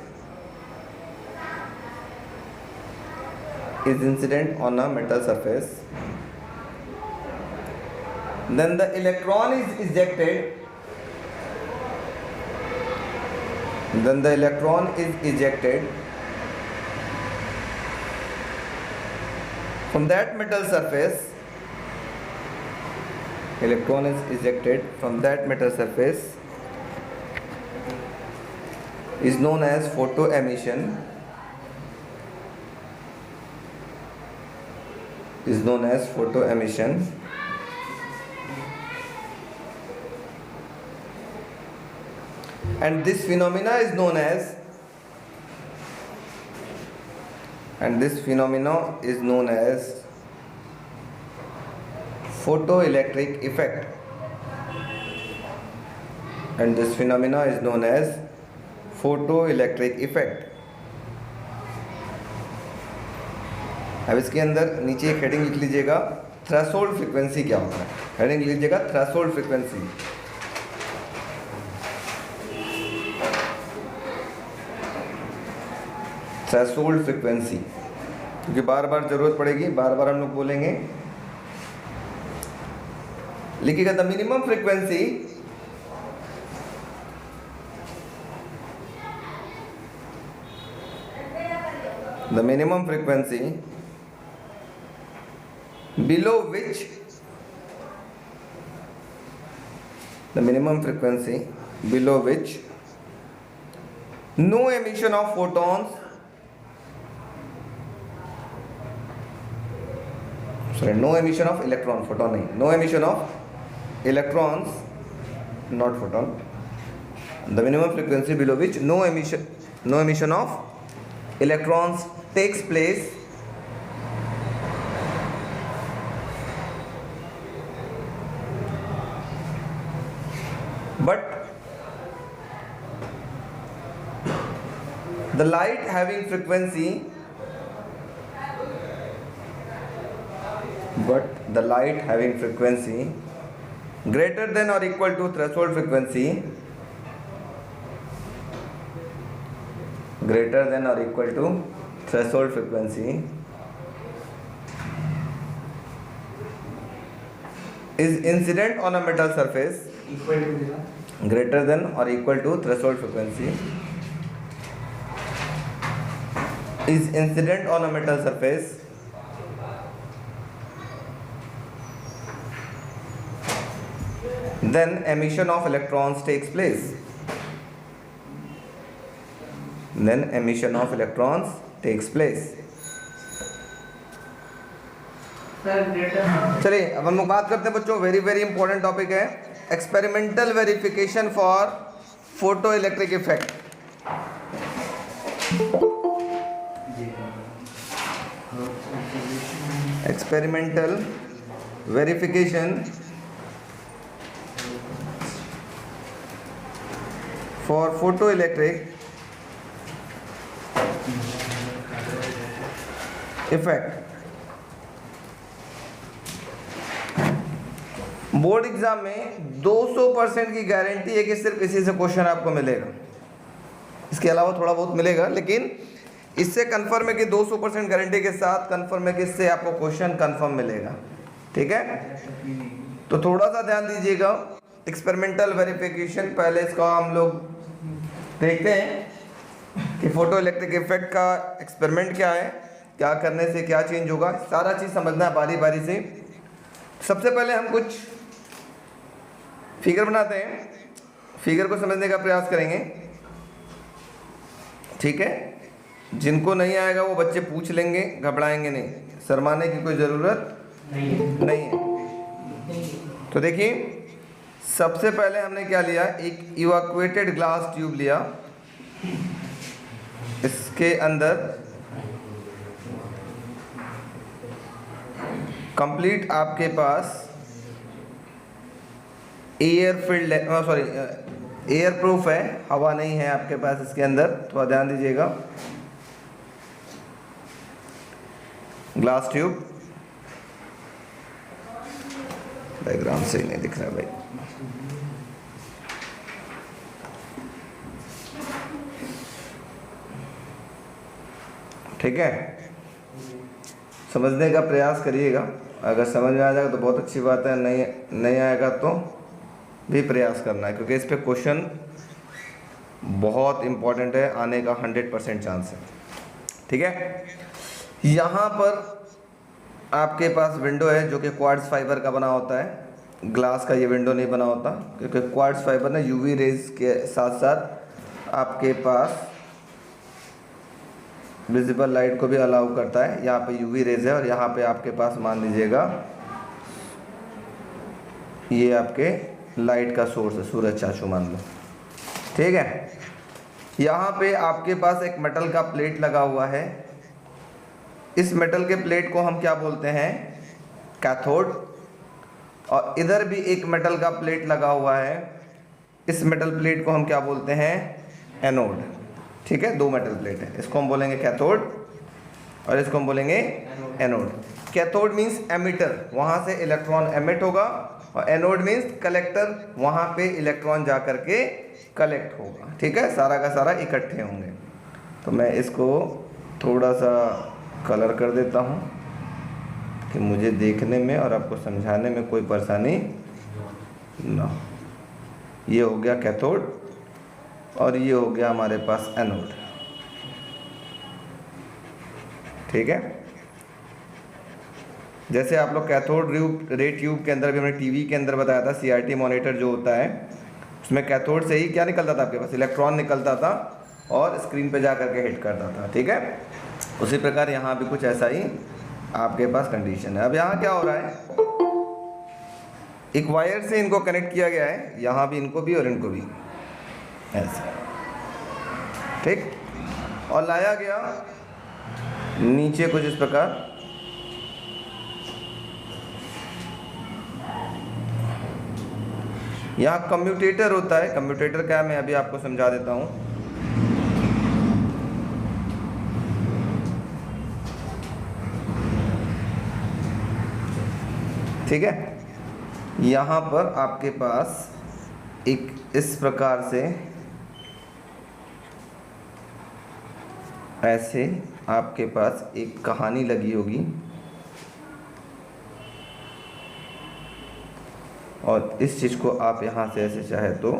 S2: then the electron is ejected from that metal surface, is known as photo emission. And this phenomena is known as photoelectric effect. अब इसके अंदर नीचे एक heading लिख लीजिएगा, threshold frequency क्या होता है। हेडिंग लिख लीजिएगा थ्रेशोल्ड फ्रीक्वेंसी। थ्रेशोल्ड फ्रिक्वेंसी, क्योंकि बार बार ज़रूरत पड़ेगी, बार बार हम लोग बोलेंगे। लिखिएगा the minimum frequency below which no emission of photons, no emission of electrons, photon नहीं, no emission of electrons, not photon, the minimum frequency below which no emission of electrons takes place but the light having frequency greater than or equal to threshold frequency is incident on a metal surface greater than or equal to threshold frequency is incident on a metal surface then emission of electrons takes place. चलिए अब हम लोग बात करते हैं बच्चों, very very important topic है experimental verification for photo electric effect. Experimental verification for photo electric effect. Board exam में 200% की गारंटी है कि सिर्फ इसी से क्वेश्चन आपको मिलेगा, इसके अलावा थोड़ा बहुत मिलेगा, लेकिन इससे कंफर्म है कि 200% गारंटी के साथ कंफर्म है कि इससे आपको क्वेश्चन कंफर्म मिलेगा। ठीक है, तो थोड़ा सा ध्यान दीजिएगा। एक्सपेरिमेंटल वेरिफिकेशन, पहले इसका हम लोग देखते हैं कि फोटो इलेक्ट्रिक इफेक्ट का एक्सपेरिमेंट क्या है, क्या करने से क्या चेंज होगा, सारा चीज़ समझना है बारी बारी से। सबसे पहले हम कुछ फिगर बनाते हैं, फिगर को समझने का प्रयास करेंगे। ठीक है, जिनको नहीं आएगा वो बच्चे पूछ लेंगे, घबराएंगे नहीं, शर्माने की कोई ज़रूरत नहीं है। तो देखिए, सबसे पहले हमने क्या लिया, एक इवैक्यूएटेड ग्लास ट्यूब लिया, इसके अंदर कंप्लीट आपके पास एयर फील्ड, एयर प्रूफ है, हवा नहीं है आपके पास इसके अंदर, थोड़ा ध्यान दीजिएगा। ग्लास ट्यूब, डायग्राम से ही नहीं दिख रहा भाई। ठीक है, समझने का प्रयास करिएगा, अगर समझ में आ जाएगा तो बहुत अच्छी बात है, नहीं आएगा तो भी प्रयास करना है, क्योंकि इस पे क्वेश्चन बहुत इम्पोर्टेंट है, आने का 100% चांस है। ठीक है, यहाँ पर आपके पास विंडो है जो कि क्वार्ट्ज फाइबर का बना होता है, ग्लास का ये विंडो नहीं बना होता, क्योंकि क्वार्ट्ज फाइबर ना यूवी रेज के साथ साथ आपके पास विजिबल लाइट को भी अलाउ करता है। यहाँ पे यूवी रेज है और यहाँ पे आपके पास मान लीजिएगा ये आपके लाइट का सोर्स है, सूरज चाचू मान लो। ठीक है, यहाँ पे आपके पास एक मेटल का प्लेट लगा हुआ है, इस मेटल के प्लेट को हम क्या बोलते हैं, कैथोड, और इधर भी एक मेटल का प्लेट लगा हुआ है, इस मेटल प्लेट को हम क्या बोलते हैं, एनोड। ठीक है, दो मेटल प्लेट है, इसको हम बोलेंगे कैथोड और इसको हम बोलेंगे एनोड। कैथोड मीन्स एमिटर, वहाँ से इलेक्ट्रॉन एमिट होगा, और एनोड मीन्स कलेक्टर, वहाँ पे इलेक्ट्रॉन जा करके कलेक्ट होगा। ठीक है, सारा का सारा इकट्ठे होंगे। तो मैं इसको थोड़ा सा कलर कर देता हूँ कि मुझे देखने में और आपको समझाने में कोई परेशानी ना हो। ये हो गया कैथोड और ये हो गया हमारे पास एनोड। ठीक है, जैसे आप लोग कैथोड रे ट्यूब के अंदर भी हमने टीवी के अंदर बताया था, सीआरटी मॉनिटर जो होता है उसमें कैथोड से ही क्या निकलता था आपके पास, इलेक्ट्रॉन निकलता था और स्क्रीन पे जा करके हिट करता था। ठीक है, उसी प्रकार यहाँ भी कुछ ऐसा ही आपके पास कंडीशन है। अब यहाँ क्या हो रहा है, एक वायर से इनको कनेक्ट किया गया है, यहाँ भी इनको भी और इनको भी ऐसे, ठीक, और लाया गया नीचे कुछ इस प्रकार। यहाँ कम्यूटेटर होता है। कम्यूटेटर क्या है मैं अभी आपको समझा देता हूँ। ठीक है, यहाँ पर आपके पास एक इस प्रकार से ऐसे आपके पास एक कहानी लगी होगी और इस चीज़ को आप यहाँ से ऐसे चाहे तो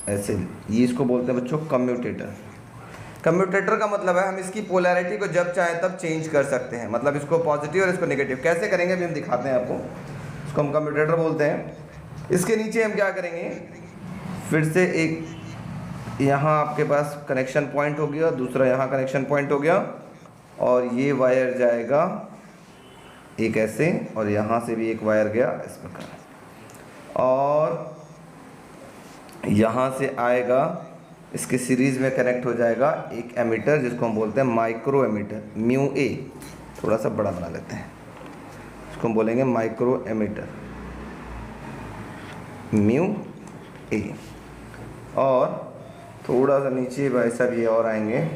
S2: ऐसे, ये इसको बोलते हैं बच्चों कम्यूटेटर। कम्यूटेटर का मतलब है हम इसकी पोलैरिटी को जब चाहें तब चेंज कर सकते हैं, मतलब इसको पॉजिटिव और इसको नेगेटिव कैसे करेंगे अभी हम दिखाते हैं आपको। इसको हम कम्यूटेटर बोलते हैं। इसके नीचे हम क्या करेंगे, फिर से एक यहाँ आपके पास कनेक्शन पॉइंट हो गया, दूसरा यहाँ कनेक्शन पॉइंट हो गया और ये वायर जाएगा एक ऐसे और यहाँ से भी एक वायर गया इस प्रकार और यहाँ से आएगा, इसके सीरीज़ में कनेक्ट हो जाएगा एक एमीटर जिसको हम बोलते हैं माइक्रो एमीटर, म्यू ए, थोड़ा सा बड़ा बना लेते हैं, इसको हम बोलेंगे माइक्रो एमीटर म्यू ए। और थोड़ा सा नीचे भाई साहब ये और आएंगे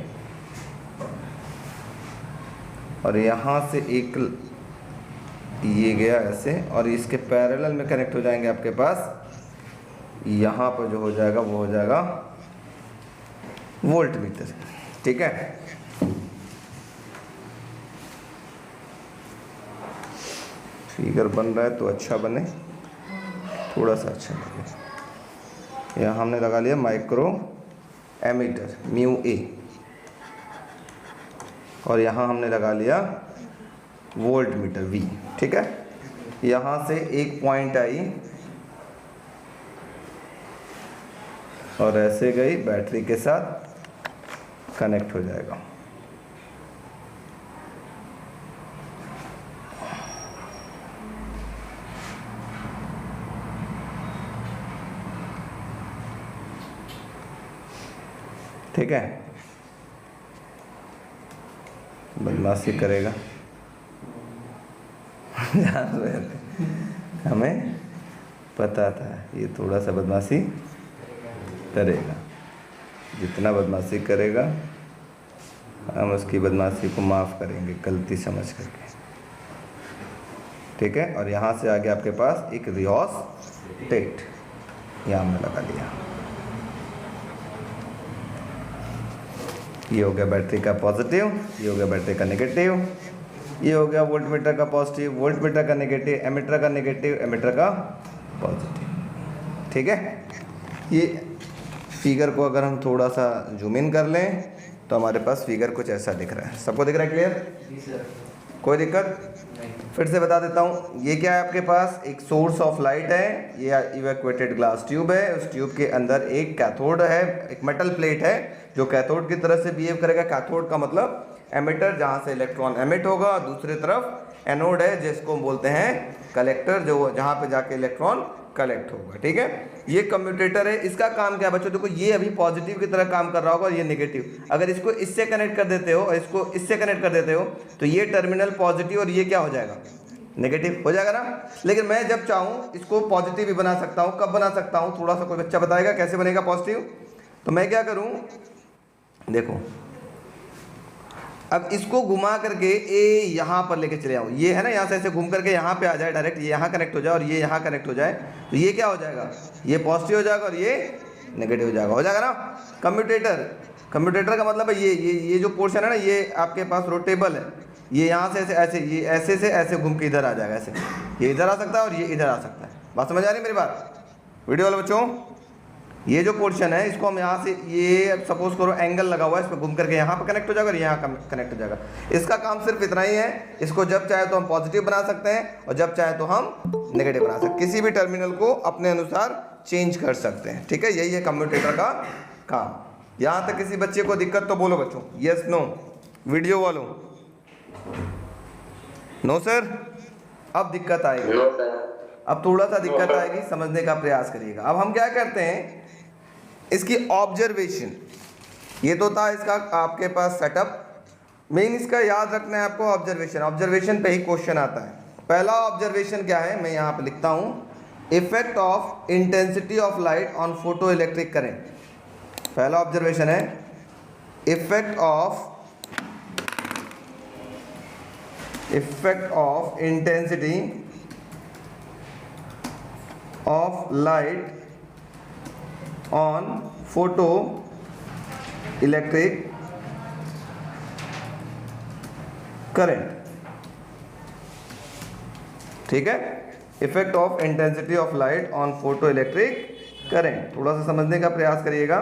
S2: और यहाँ से एक ये गया ऐसे और इसके पैरेलल में कनेक्ट हो जाएंगे आपके पास, यहाँ पर जो हो जाएगा वो हो जाएगा वोल्ट मीटर। ठीक है, फिगर बन रहा है तो अच्छा बने, थोड़ा सा अच्छा लगे। यहाँ हमने लगा लिया माइक्रो एमीटर म्यू ए और यहाँ हमने लगा लिया वोल्ट मीटर वी। ठीक है, यहाँ से एक पॉइंट आई और ऐसे गई बैटरी के साथ कनेक्ट हो जाएगा। ठीक है, बदमाशी करेगा हमें पता था ये थोड़ा सा बदमाशी करेगा, जितना बदमाशी करेगा हम उसकी बदमाशी को माफ़ करेंगे गलती समझ करके। ठीक है, और यहाँ से आगे आपके पास एक रियोस्टेट यहाँ हमने लगा लिया। ये हो गया बैटरी का पॉजिटिव, ये हो गया बैटरी का नेगेटिव, ये हो गया वोल्ट मीटर का पॉजिटिव, वोल्ट मीटर का नेगेटिव, एमीटर का नेगेटिव, एमीटर का पॉजिटिव। ठीक है, ये फिगर को अगर हम थोड़ा सा जूम इन कर लें तो हमारे पास फिगर कुछ ऐसा दिख रहा है। सबको दिख रहा है क्लियर? कोई दिक्कत? फिर से बता देता हूँ, ये क्या है आपके पास, एक सोर्स ऑफ लाइट है, ये इवैक्यूएटेड ग्लास ट्यूब है, उस ट्यूब के अंदर एक कैथोड है, एक मेटल प्लेट है जो कैथोड की तरह से बिहेव करेगा। कैथोड का मतलब एमिटर, जहाँ से इलेक्ट्रॉन एमिट होगा, दूसरी तरफ एनोड है जिसको हम बोलते हैं कलेक्टर, जो जहाँ पे जाके इलेक्ट्रॉन कलेक्ट होगा। ठीक है, ये कम्यूटेटर है। इसका काम क्या है बच्चों, देखो ये अभी पॉजिटिव की तरह काम कर रहा होगा और ये नेगेटिव। अगर इसको इससे कनेक्ट कर देते हो और इसको इससे कनेक्ट कर देते हो तो ये टर्मिनल पॉजिटिव और ये क्या हो जाएगा, नेगेटिव हो जाएगा ना। लेकिन मैं जब चाहूँ इसको पॉजिटिव भी बना सकता हूँ। कब बना सकता हूँ, थोड़ा सा कोई बच्चा बताएगा कैसे बनेगा पॉजिटिव? तो मैं क्या करूँ, देखो अब इसको घुमा करके ए यहाँ पर लेके चले आऊँ, ये है ना, यहाँ से ऐसे घूम करके यहाँ पे आ जाए डायरेक्ट, ये यहाँ कनेक्ट हो जाए और ये यहाँ कनेक्ट हो जाए, तो ये क्या हो जाएगा, ये पॉजिटिव हो जाएगा और ये नेगेटिव हो जाएगा ना। कम्यूटेटर कम्यूटेटर का मतलब है ये जो पोर्शन है ना, ये आपके पास रोटेबल है, ये यहाँ से ऐसे ऐसे, ये ऐसे से ऐसे घूम के इधर आ जाएगा, ऐसे ये इधर आ सकता है और ये इधर आ सकता है। बात समझ आ रही है मेरी बात वीडियो वाले बच्चों? ये जो पोर्शन है इसको हम यहाँ से, ये सपोज करो एंगल लगा हुआ है, इस पर घूम करके यहाँ पर कनेक्ट हो जाएगा और यहाँ कनेक्ट हो जाएगा। इसका काम सिर्फ इतना ही है, इसको जब चाहे तो हम पॉजिटिव बना सकते हैं और जब चाहे तो हम नेगेटिव बना सकते हैं, किसी भी टर्मिनल को अपने अनुसार चेंज कर सकते हैं। ठीक है, यही है कम्यूटेटर का काम। यहाँ तक किसी बच्चे को दिक्कत तो बोलो बच्चों, यस नो? वीडियो वालों नो सर? अब दिक्कत आएगी, अब थोड़ा सा दिक्कत आएगी, समझने का प्रयास करिएगा। अब हम क्या करते हैं, इसकी ऑब्जर्वेशन, ये तो था इसका आपके पास सेटअप, मेन इसका याद रखना है आपको ऑब्जर्वेशन। ऑब्जर्वेशन पे ही क्वेश्चन आता है। पहला ऑब्जर्वेशन क्या है, मैं यहाँ पे लिखता हूँ, effect of intensity of light on photo electric current. पहला ऑब्जर्वेशन है effect of intensity of light on photo electric current. ठीक है, effect of intensity of light on photo electric current. थोड़ा सा समझने का प्रयास करिएगा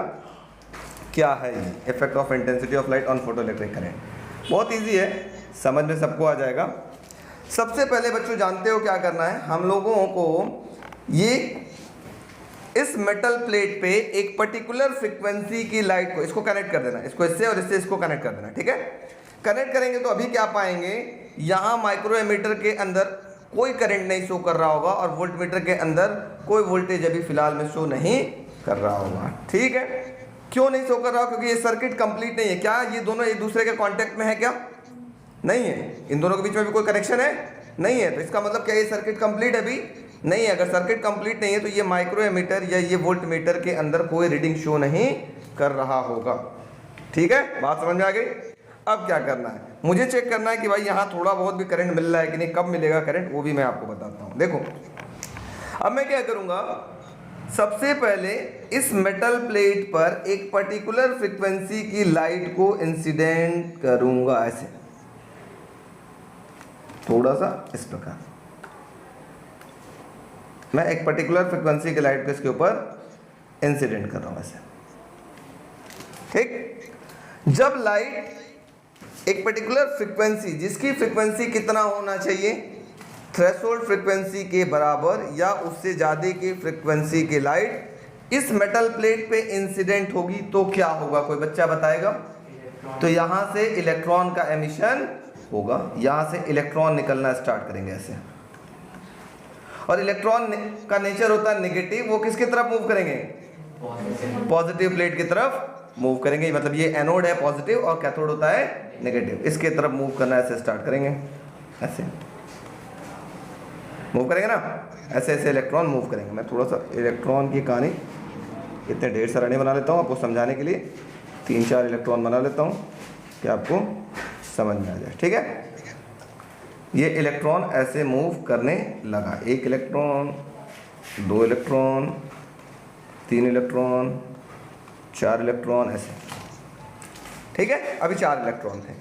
S2: क्या है ये effect of intensity of light on photo electric current. बहुत इजी है, समझ में सबको आ जाएगा। सबसे पहले बच्चों जानते हो क्या करना है, हम लोगों को ये इस मेटल प्लेट पे एक पर्टिकुलर फ्रीक्वेंसी की लाइट को, इसको कनेक्ट कर देना, इसको इससे और इससे इसको कनेक्ट कर देना। ठीक है, कनेक्ट करेंगे तो अभी क्या पाएंगे, यहाँ माइक्रो एमीटर के अंदर कोई करंट नहीं शो कर रहा होगा और वोल्ट मीटर के अंदर कोई वोल्टेज अभी फिलहाल में शो नहीं कर रहा होगा। ठीक है, क्यों नहीं शो कर रहा? क्योंकि ये सर्किट कंप्लीट नहीं है। क्या ये दोनों एक दूसरे के कांटेक्ट में है? क्या नहीं है? इन दोनों के बीच में भी कोई कनेक्शन है? नहीं है। तो इसका मतलब क्या ये सर्किट कंप्लीट अभी नहीं है? अगर सर्किट कंप्लीट नहीं है तो ये माइक्रो एमीटर या ये वोल्ट मीटर के अंदर कोई रीडिंग शो नहीं कर रहा होगा। ठीक है, बात समझ में आ गई? अब क्या करना है, मुझे चेक करना है कि भाई यहाँ थोड़ा बहुत भी करंट मिल रहा है कि नहीं, कब मिलेगा करंट वो भी मैं आपको बताता हूँ। देखो अब मैं क्या करूँगा, सबसे पहले इस मेटल प्लेट पर एक पर्टिकुलर फ्रीक्वेंसी की लाइट को इंसिडेंट करूँगा, ऐसे थोड़ा सा इस प्रकार। मैं एक पर्टिकुलर फ्रीक्वेंसी की लाइट को इसके ऊपर इंसिडेंट कर रहा हूँ ऐसे। ठीक, जब लाइट एक पर्टिकुलर फ्रीक्वेंसी, जिसकी फ्रीक्वेंसी कितना होना चाहिए, थ्रेशोल्ड फ्रीक्वेंसी के बराबर या उससे ज़्यादा की फ्रीक्वेंसी की लाइट इस मेटल प्लेट पे इंसिडेंट होगी तो क्या होगा, कोई बच्चा बताएगा? तो यहाँ से इलेक्ट्रॉन का एमिशन होगा, यहाँ से इलेक्ट्रॉन निकलना स्टार्ट करेंगे ऐसे। और इलेक्ट्रॉन का नेचर होता है नेगेटिव, वो किसकी तरफ मूव करेंगे? पॉजिटिव प्लेट की तरफ मूव करेंगे। मतलब ये एनोड है पॉजिटिव और कैथोड होता है नेगेटिव, इसके तरफ मूव करना ऐसे स्टार्ट करेंगे, ऐसे मूव करेंगे ना, ऐसे ऐसे इलेक्ट्रॉन मूव करेंगे। मैं थोड़ा सा इलेक्ट्रॉन की कहानी इतने ढेर सारा नहीं बना लेता हूँ, आपको समझाने के लिए 3-4 इलेक्ट्रॉन बना लेता हूँ कि आपको समझ में आ जाए। ठीक है, ये इलेक्ट्रॉन ऐसे मूव करने लगा, 1 इलेक्ट्रॉन, 2 इलेक्ट्रॉन, 3 इलेक्ट्रॉन, 4 इलेक्ट्रॉन, ऐसे। ठीक है, अभी 4 इलेक्ट्रॉन थे।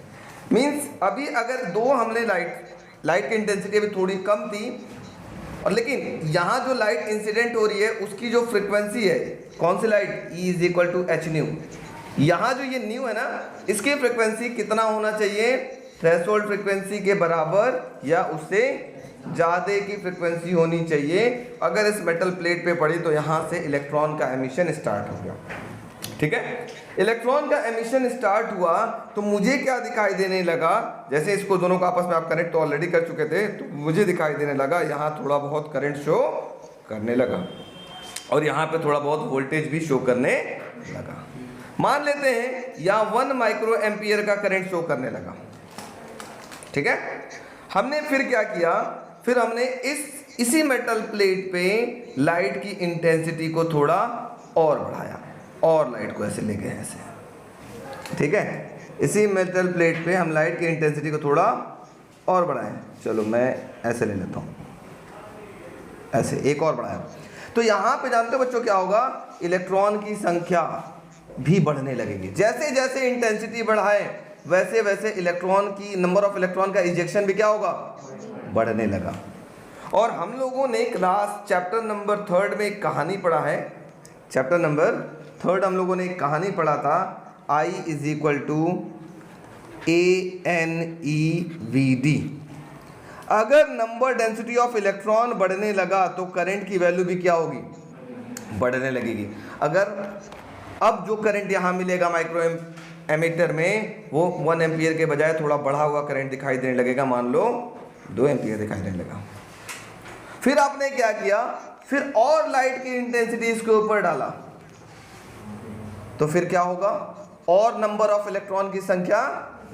S2: मीन्स अभी अगर 2 हमने लाइट की इंटेंसिटी अभी थोड़ी कम थी, और लेकिन यहाँ जो लाइट इंसिडेंट हो रही है उसकी जो फ्रीक्वेंसी है, कौन सी लाइट, E = h न्यू। यहाँ जो ये न्यू है ना, इसकी फ्रीक्वेंसी कितना होना चाहिए, थ्रेशोल्ड फ्रीक्वेंसी के बराबर या उससे ज़्यादा की फ्रीक्वेंसी होनी चाहिए। अगर इस मेटल प्लेट पे पड़ी तो यहाँ से इलेक्ट्रॉन का एमिशन स्टार्ट हो गया। ठीक है, इलेक्ट्रॉन का एमिशन स्टार्ट हुआ तो मुझे क्या दिखाई देने लगा, जैसे इसको दोनों को आपस में आप कनेक्ट तो ऑलरेडी कर चुके थे, तो मुझे दिखाई देने लगा यहाँ थोड़ा बहुत करंट शो करने लगा और यहाँ पे थोड़ा बहुत वोल्टेज भी शो करने लगा। मान लेते हैं यहाँ 1 माइक्रो एम्पियर का करंट शो करने लगा। ठीक है, हमने फिर क्या किया, फिर हमने इसी मेटल प्लेट पे लाइट की इंटेंसिटी को थोड़ा और बढ़ाया और लाइट को ऐसे ले गए ऐसे। ठीक है, इसी मेटल प्लेट पे हम लाइट की इंटेंसिटी को थोड़ा और बढ़ाएं। चलो मैं ऐसे ले लेता हूँ, ऐसे एक और बढ़ाया। तो यहाँ पे जानते हो बच्चों क्या होगा, इलेक्ट्रॉन की संख्या भी बढ़ने लगेगी। जैसे जैसे इंटेंसिटी बढ़ाएं वैसे वैसे इलेक्ट्रॉन की नंबर ऑफ इलेक्ट्रॉन का इजेक्शन भी क्या होगा, बढ़ने लगा। और हम लोगों ने क्लास चैप्टर नंबर 3 में एक कहानी पढ़ा है। चैप्टर नंबर 3 हम लोगों ने एक कहानी पढ़ा था, I is equal to ANEVD। अगर नंबर डेंसिटी ऑफ इलेक्ट्रॉन बढ़ने लगा तो करंट की वैल्यू भी क्या होगी, बढ़ने लगेगी। अगर अब जो करंट यहाँ मिलेगा माइक्रो एमीटर में वो 1 एम्पियर के बजाय थोड़ा बढ़ा हुआ करंट दिखाई देने लगेगा, मान लो 2 एम्पियर दिखाई देने लगा। फिर आपने क्या किया, फिर और लाइट की इंटेंसिटी इसके ऊपर डाला तो फिर क्या होगा, और नंबर ऑफ इलेक्ट्रॉन की संख्या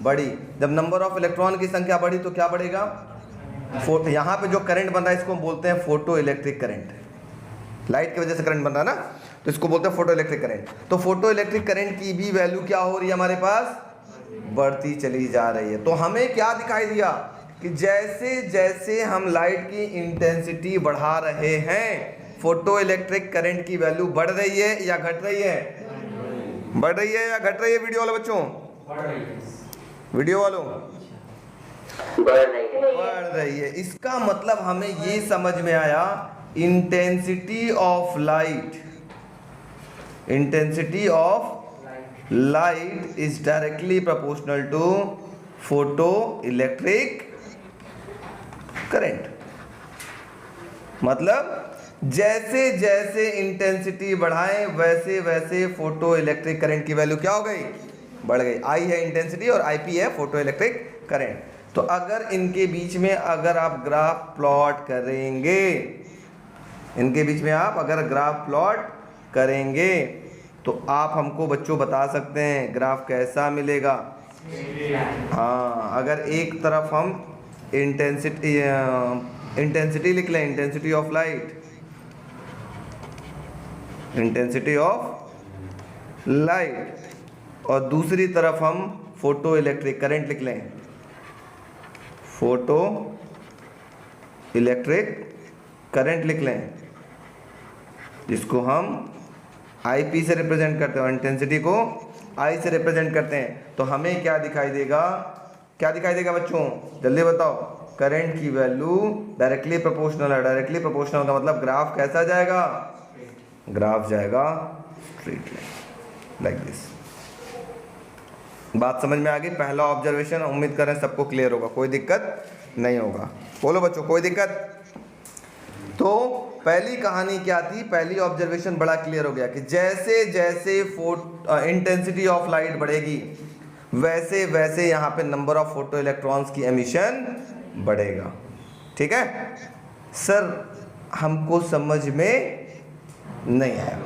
S2: बढ़ी। जब नंबर ऑफ इलेक्ट्रॉन की संख्या बढ़ी तो क्या बढ़ेगा, यहाँ पे जो करंट बन रहा है इसको हम बोलते हैं फोटो इलेक्ट्रिक करंट। लाइट की वजह से करंट बन रहा है ना, तो इसको बोलते हैं फोटो इलेक्ट्रिक करंट। तो फोटो इलेक्ट्रिक करंट की भी वैल्यू क्या हो रही है हमारे पास, बढ़ती चली जा रही है। तो हमें क्या दिखाई दिया कि जैसे जैसे हम लाइट की इंटेंसिटी बढ़ा रहे हैं फोटो इलेक्ट्रिक करंट की वैल्यू बढ़ रही है या घट रही है, बढ़ रही है या घट रही है। वीडियो वाले बच्चों, वीडियो वालों, बढ़ रही है। इसका मतलब हमें ये समझ में आया, intensity of light, intensity of light is directly proportional to photo electric current. मतलब जैसे जैसे इंटेंसिटी बढ़ाएं वैसे वैसे फोटो इलेक्ट्रिक करंट की वैल्यू क्या हो गई, बढ़ गई। आई है इंटेंसिटी और आईपी है फोटो इलेक्ट्रिक करंट। तो अगर इनके बीच में अगर आप ग्राफ प्लॉट करेंगे, इनके बीच में आप अगर ग्राफ प्लॉट करेंगे तो आप हमको बच्चों बता सकते हैं ग्राफ कैसा मिलेगा। हाँ, अगर एक तरफ हम इंटेंसिटी लिख लें, intensity of light, intensity of light, और दूसरी तरफ हम फोटो इलेक्ट्रिक करंट लिख लें, फोटो इलेक्ट्रिक करंट लिख लें, जिसको हम आईपी से रिप्रेजेंट करते हैं, इंटेंसिटी को आई से रिप्रेजेंट करते हैं। तो हमें क्या दिखाई देगा, क्या दिखाई देगा बच्चों, जल्दी बताओ। करंट की वैल्यू डायरेक्टली प्रोपोर्शनल है। डायरेक्टली प्रोपोर्शनल का मतलब ग्राफ कैसा जाएगा, ग्राफ जाएगा स्ट्रेट लाइन, लाइक दिस। बात समझ में आ गई। पहला ऑब्जर्वेशन उम्मीद करें सबको क्लियर होगा, कोई दिक्कत नहीं होगा। बोलो बच्चों, कोई दिक्कत। तो पहली कहानी क्या थी, पहली ऑब्जर्वेशन बड़ा क्लियर हो गया कि जैसे जैसे इंटेंसिटी ऑफ लाइट बढ़ेगी वैसे वैसे यहाँ पे नंबर ऑफ फोटो इलेक्ट्रॉन्स की एमिशन बढ़ेगा। ठीक है सर, हमको समझ में नहीं आया,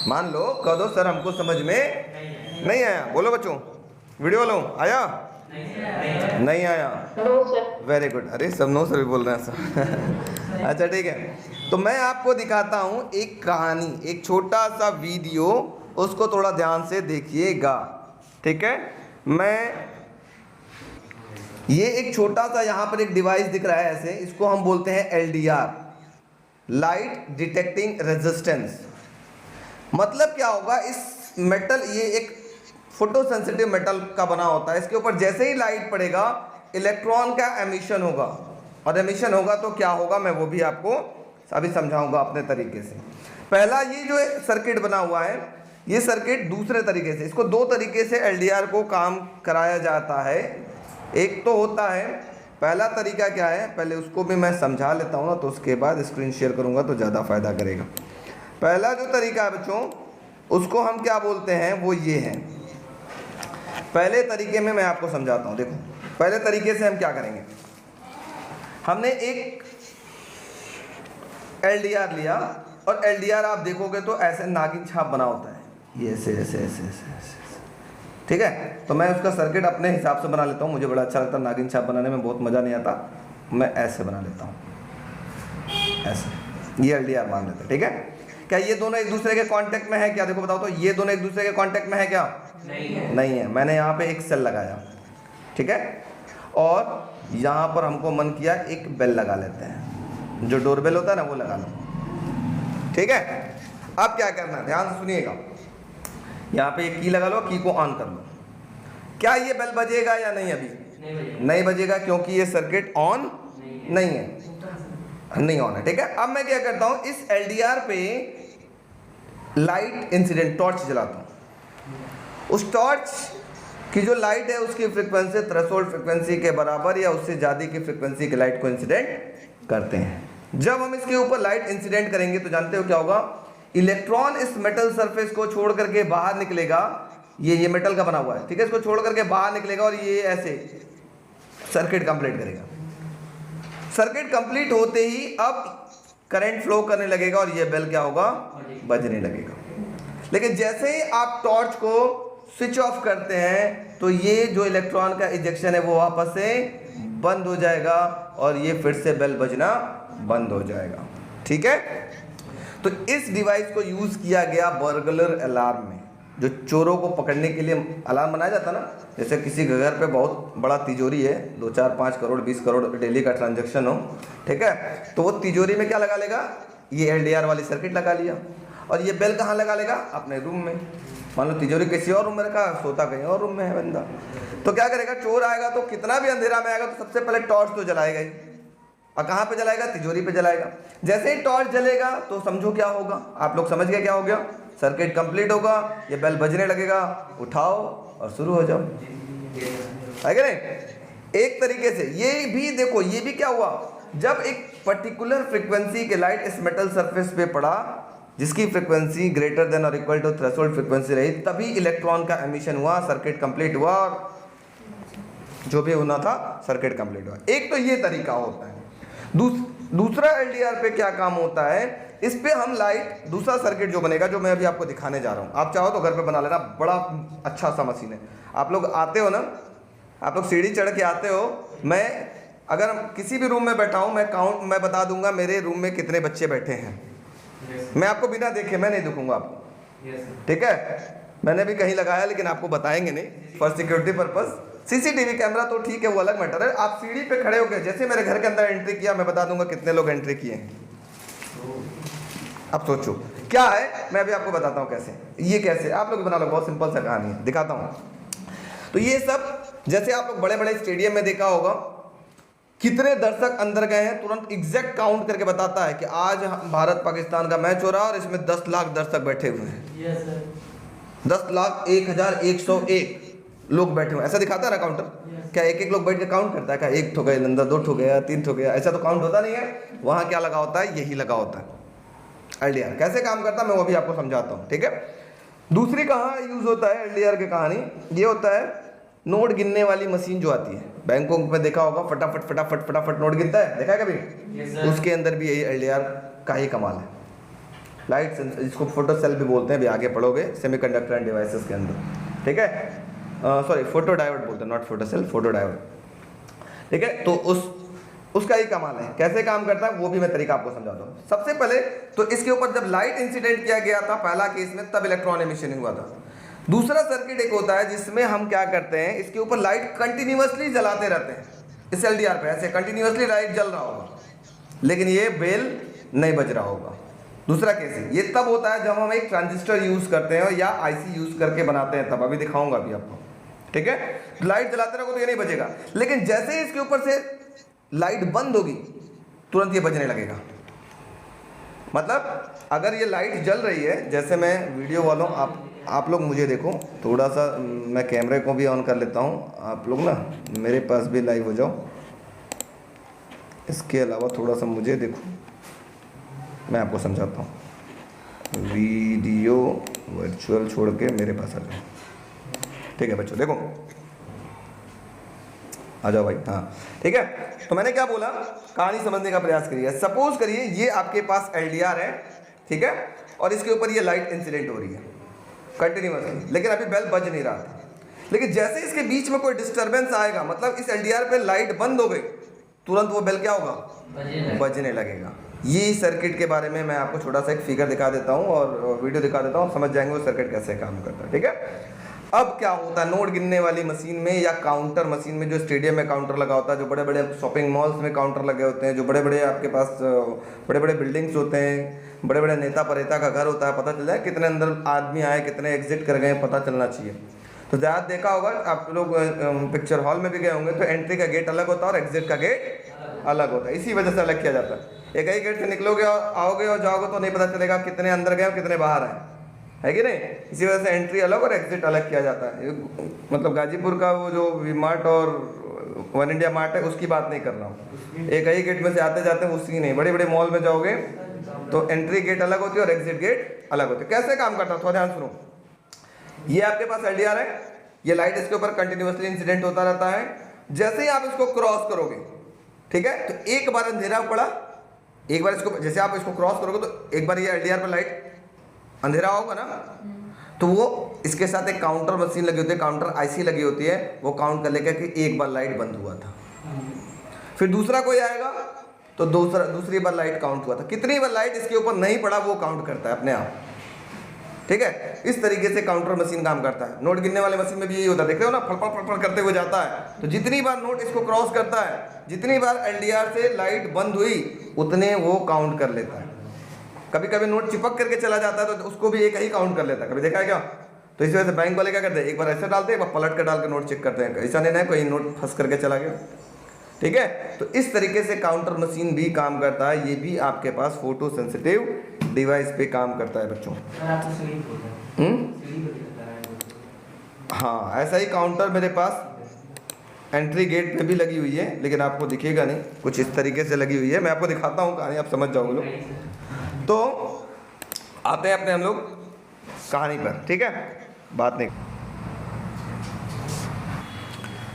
S2: मान लो कह दो सर हमको समझ में नहीं आया। बोलो बच्चों, वीडियो वालों, आया नहीं आया, वेरी गुड। अरे सब नो सर भी बोल रहे हैं सर। अच्छा ठीक है, तो मैं आपको दिखाता हूँ एक कहानी, एक छोटा सा वीडियो, उसको थोड़ा ध्यान से देखिएगा। ठीक है, मैं ये एक छोटा सा यहाँ पर एक डिवाइस दिख रहा है ऐसे, इसको हम बोलते हैं LDR, लाइट डिटेक्टिंग रेजिस्टेंस। मतलब क्या होगा, इस मेटल, ये एक फोटो सेंसिटिव मेटल का बना होता है, इसके ऊपर जैसे ही लाइट पड़ेगा इलेक्ट्रॉन का एमिशन होगा, और एमिशन होगा तो क्या होगा मैं वो भी आपको अभी समझाऊंगा अपने तरीके से। पहला ये जो सर्किट बना हुआ है, ये सर्किट दूसरे तरीके से, इसको दो तरीके से LDR को काम कराया जाता है। एक तो होता है, पहला तरीका क्या है, पहले उसको भी मैं समझा लेता हूँ ना, तो उसके बाद स्क्रीन शेयर करूँगा तो ज़्यादा फायदा करेगा। पहला जो तरीका है बच्चों, उसको हम क्या बोलते हैं, वो ये है। पहले तरीके में मैं आपको समझाता हूँ। देखो पहले तरीके से हम क्या करेंगे, हमने एक LDR लिया, और LDR आप देखोगे तो ऐसे नागिन छाप बना होता है, ये ऐसे ऐसे ऐसे ऐसे ऐसे। ठीक है, तो मैं उसका सर्किट अपने हिसाब से बना लेता हूँ, मुझे बड़ा अच्छा लगता है नागिन छाप बनाने में, बहुत मज़ा नहीं आता, मैं ऐसे बना लेता हूँ, ऐसे। ये LDR मान लेते हैं। ठीक है, क्या ये दोनों एक दूसरे के कांटेक्ट में है क्या, देखो बताओ तो, ये दोनों एक दूसरे के कांटेक्ट में है क्या, नहीं है। मैंने यहाँ पे एक सेल लगाया, ठीक है, और यहाँ पर हमको मन किया एक बेल लगा लेते हैं, जो डोरबेल होता है ना वो लगा लो। ठीक है, अब क्या करना है, ध्यान से सुनिएगा। यहाँ पे एक की लगा लो, की को ऑन कर लो। क्या ये बेल बजेगा या नहीं? अभी नहीं बजेगा क्योंकि ये सर्किट ऑन नहीं है, नहीं ऑन है। ठीक है, अब मैं क्या करता हूँ, इस LDR पे लाइट इंसिडेंट टॉर्च जलाता हूँ। उस टॉर्च की जो लाइट है उसकी फ्रीक्वेंसी थ्रेशोल्ड फ्रीक्वेंसी के बराबर या उससे ज़्यादा की फ्रीक्वेंसी की लाइट को इंसिडेंट करते हैं। जब हम इसके ऊपर लाइट इंसिडेंट करेंगे तो जानते हो क्या होगा, इलेक्ट्रॉन इस मेटल सरफेस को छोड़ करके बाहर निकलेगा। ये मेटल का बना हुआ है, ठीक है, इसको छोड़ करके बाहर निकलेगा और ये ऐसे सर्किट कंप्लीट करेगा। सर्किट कंप्लीट होते ही अब करंट फ्लो करने लगेगा और ये बेल क्या होगा, बजने लगेगा। लेकिन जैसे ही आप टॉर्च को स्विच ऑफ करते हैं तो ये जो इलेक्ट्रॉन का इजेक्शन है वो वापस से बंद हो जाएगा और ये फिर से बेल बजना बंद हो जाएगा। ठीक है, तो इस डिवाइस को यूज किया गया बर्गलर अलार्म में। जो चोरों को पकड़ने के लिए अलार्म बनाया जाता ना, जैसे किसी के घर पे बहुत बड़ा तिजोरी है, 2, 4, 5 करोड़ 20 करोड़ डेली का ट्रांजैक्शन हो, ठीक है, तो वो तिजोरी में क्या लगा लेगा, ये LDR वाली सर्किट लगा लिया। और ये बेल कहाँ लगा लेगा, अपने रूम में। मान लो तिजोरी किसी और रूम में रखा, सोता कहीं और रूम में है बंदा, तो क्या करेगा, चोर आएगा तो कितना भी अंधेरा में आएगा तो सबसे पहले टॉर्च तो जलाएगा ही। और कहाँ पे जलाएगा, तिजोरी पे जलाएगा। जैसे ही टॉर्च जलेगा तो समझो क्या होगा, आप लोग समझ गए क्या हो गया, सर्किट कंप्लीट होगा, ये बेल बजने लगेगा, उठाओ और शुरू हो जाओ, है कि नहीं। एक तरीके से ये भी देखो, ये भी क्या हुआ, जब एक पर्टिकुलर फ्रीक्वेंसी के लाइट इस मेटल सरफेस पे पड़ा जिसकी फ्रीक्वेंसी ग्रेटर देन और इक्वल टू थ्रेशोल्ड फ्रीक्वेंसी रही, तभी इलेक्ट्रॉन का एमिशन हुआ, सर्किट कंप्लीट हुआ, जो भी होना था सर्किट कंप्लीट हुआ। एक तो ये तरीका होता है। दूसरा LDR पे क्या काम होता है, इस पे हम लाइट, दूसरा सर्किट जो बनेगा, जो मैं अभी आपको दिखाने जा रहा हूँ, आप चाहो तो घर पे बना लेना, बड़ा अच्छा सा मशीन है। आप लोग आते हो ना, आप लोग सीढ़ी चढ़ के आते हो, मैं अगर किसी भी रूम में बैठा हूँ, मैं बता दूंगा मेरे रूम में कितने बच्चे बैठे हैं। मैं आपको बिना देखे मैं नहीं दिखूंगा आपको, ठीक है, मैंने भी कहीं लगाया लेकिन आपको बताएंगे नहीं for security purpose. CCTV camera तो ठीक है, वो अलग मैटर है। आप सीढ़ी पे खड़े हो गए, जैसे मेरे घर के अंदर एंट्री किया, मैं बता दूंगा कितने लोग एंट्री किए हैं। अब सोचो क्या है, मैं अभी आपको बताता हूँ कैसे, ये कैसे आप लोग बना लो, बहुत सिंपल सा कहानी है, दिखाता हूँ। तो ये सब जैसे आप लोग बड़े बड़े स्टेडियम में देखा होगा, कितने दर्शक अंदर गए हैं, तुरंत एग्जैक्ट काउंट करके बताता है कि आज भारत पाकिस्तान का मैच हो रहा है और इसमें 10 लाख दर्शक बैठे हुए हैं। 10,01,101 लोग बैठे हुए, ऐसा दिखाता है ना काउंटर। क्या एक लोग बैठ के काउंट करता है, क्या 1 ठो गए अंदर, 2 ठो गया, 3 ठो गया, ऐसा तो काउंट होता नहीं है। वहाँ क्या लगा होता है, यही लगा होता है LDR। कैसे काम करता है मैं वो भी आपको समझाता हूँ, ठीक है। दूसरी कहाँ यूज होता है LDR की कहानी, ये होता है नोट गिनने वाली मशीन जो आती है बैंकों में, देखा होगा, फटाफट फटाफट फटाफट नोट गिनता है, देखा है कभी? उसके अंदर भी यही LDR का ही कमाल है। लाइट, इसको फोटो सेल भी बोलते हैं, अभी आगे पढ़ोगे सेमीकंडक्टर एंड डिवाइसेस के अंदर, ठीक है, सॉरी फोटो डायोड बोलते हैं, not photo cell, photo diode, ठीक है। तो उसका ही कमाल है। कैसे काम करता है वो भी मैं तरीका आपको समझाता हूँ। सबसे पहले तो इसके ऊपर जब लाइट इंसिडेंट किया गया था पहला केस में, तब इलेक्ट्रॉन एमिशन हुआ था। दूसरा सर्किट एक होता है जिसमें हम क्या करते हैं, इसके ऊपर लाइट कंटिन्यूअसली जलाते रहते हैं। इस LDR पे ऐसे कंटिन्यूअसली लाइट जल रहा होगा लेकिन ये बेल नहीं बज रहा होगा। दूसरा केस है, ये तब होता है जब हम एक ट्रांजिस्टर यूज करते हैं या IC यूज करके बनाते हैं, तब अभी दिखाऊंगा अभी आपको, ठीक है। लाइट जलाते रहोगे तो ये नहीं बजेगा, लेकिन जैसे ही इसके ऊपर से लाइट बंद होगी तुरंत ये बजने लगेगा। मतलब अगर ये लाइट जल रही है, जैसे मैं वीडियो वालों, आप लोग मुझे देखो, थोड़ा सा मैं कैमरे को भी ऑन कर लेता हूँ, आप लोग ना मेरे पास भी लाइव हो जाओ। इसके अलावा थोड़ा सा मुझे देखो, मैं आपको समझाता हूँ। वीडियो वर्चुअल छोड़ के मेरे पास आ जाओ, ठीक है बच्चों, देखो आ जाओ भाई, हाँ ठीक है। तो मैंने क्या बोला, कहानी समझने का प्रयास करिए। सपोज करिए ये आपके पास LDR है, ठीक है, और इसके ऊपर ये लाइट इंसिडेंट हो रही है कंटिन्यूअसली, लेकिन अभी बेल बज नहीं रहा था। लेकिन जैसे इसके बीच में कोई डिस्टर्बेंस आएगा, मतलब इस LDR पे लाइट बंद हो गई, तुरंत वो बेल क्या होगा, बजने लगेगा। ये सर्किट के बारे में मैं आपको छोटा सा एक फिगर दिखा देता हूँ और वीडियो दिखा देता हूँ, समझ जाएंगे वो सर्किट कैसे काम करता है, ठीक है। अब क्या होता है, नोट गिनने वाली मशीन में या काउंटर मशीन में, जो स्टेडियम में काउंटर लगा होता है, जो बड़े बड़े शॉपिंग मॉल्स में काउंटर लगे होते हैं, जो बड़े बड़े आपके पास बड़े बड़े बिल्डिंग्स होते हैं, बड़े बड़े नेता परेता का घर होता है, पता चल जाए कितने अंदर आदमी आए, कितने एग्जिट कर गए, पता चलना चाहिए। तो ज़्यादा देखा होगा आप लोग, पिक्चर हॉल में भी गए होंगे, तो एंट्री का गेट अलग होता है और एग्जिट का गेट अलग होता है, इसी वजह से अलग किया जाता है। एक ही गेट से निकलोगे और आओगे और जाओगे तो नहीं पता चलेगा कितने अंदर गए और कितने बाहर आए, है कि नहीं। इसी वजह से एंट्री अलग और एग्जिट अलग किया जाता है। मतलब गाजीपुर का वो जो वी मार्ट और वन इंडिया मार्ट है उसकी बात नहीं कर रहा हूँ, एक ही गेट में से आते जाते हैं उसकी नहीं। बड़े बड़े मॉल में जाओगे तो एंट्री गेट अलग होती है और एग्जिट गेट अलग होती है। कैसे काम करता है थोड़ा ध्यान सुनो। ये आपके पास LDR है, ये लाइट इसके ऊपर कंटिन्यूसली इंसिडेंट होता रहता है। जैसे ही आप इसको क्रॉस करोगे, ठीक है, तो एक बार अंधेरा पड़ा, एक बार इसको जैसे आप इसको क्रॉस करोगे तो एक बार ये LDR पर लाइट अंधेरा होगा ना, तो वो इसके साथ एक काउंटर मशीन लगी होती है, काउंटर IC लगी होती है, वो काउंट कर लेगा कि एक बार लाइट बंद हुआ था। फिर दूसरा कोई आएगा तो दूसरी बार लाइट काउंट हुआ था, कितनी बार लाइट इसके ऊपर नहीं पड़ा वो काउंट करता है अपने आप, ठीक है। इस तरीके से काउंटर मशीन काम करता है। नोट गिनने वाले मशीन में भी यही होता है, देखते हो ना, फड़फड़ फड़फड़ करते हुए जाता है, तो जितनी बार नोट इसको क्रॉस करता है, जितनी बार LDR से लाइट बंद हुई उतने वो काउंट कर लेता है। कभी कभी नोट चिपक करके चला जाता है तो उसको भी एक ही काउंट कर लेता है, कभी देखा है क्या। तो इस वजह से बैंक वाले क्या करते हैं, एक बार ऐसे डालते हैं, एक बार पलट कर डाल के नोट चेक करते हैं, ऐसा नहीं है कोई नोट फंस करके चला गया, ठीक है। तो इस तरीके से काउंटर मशीन भी काम करता है। ये भी आपके पास फोटो सेंसिटिव डिवाइस पे काम करता है बच्चों। हाँ, ऐसा ही काउंटर मेरे पास एंट्री गेट पे भी लगी हुई है, लेकिन आपको दिखेगा नहीं, कुछ इस तरीके से लगी हुई है। मैं आपको दिखाता हूँ कहानी, आप समझ जाओगे लोग। तो आते हैं अपने हम लोग कहानी पर, ठीक है, बात नहीं।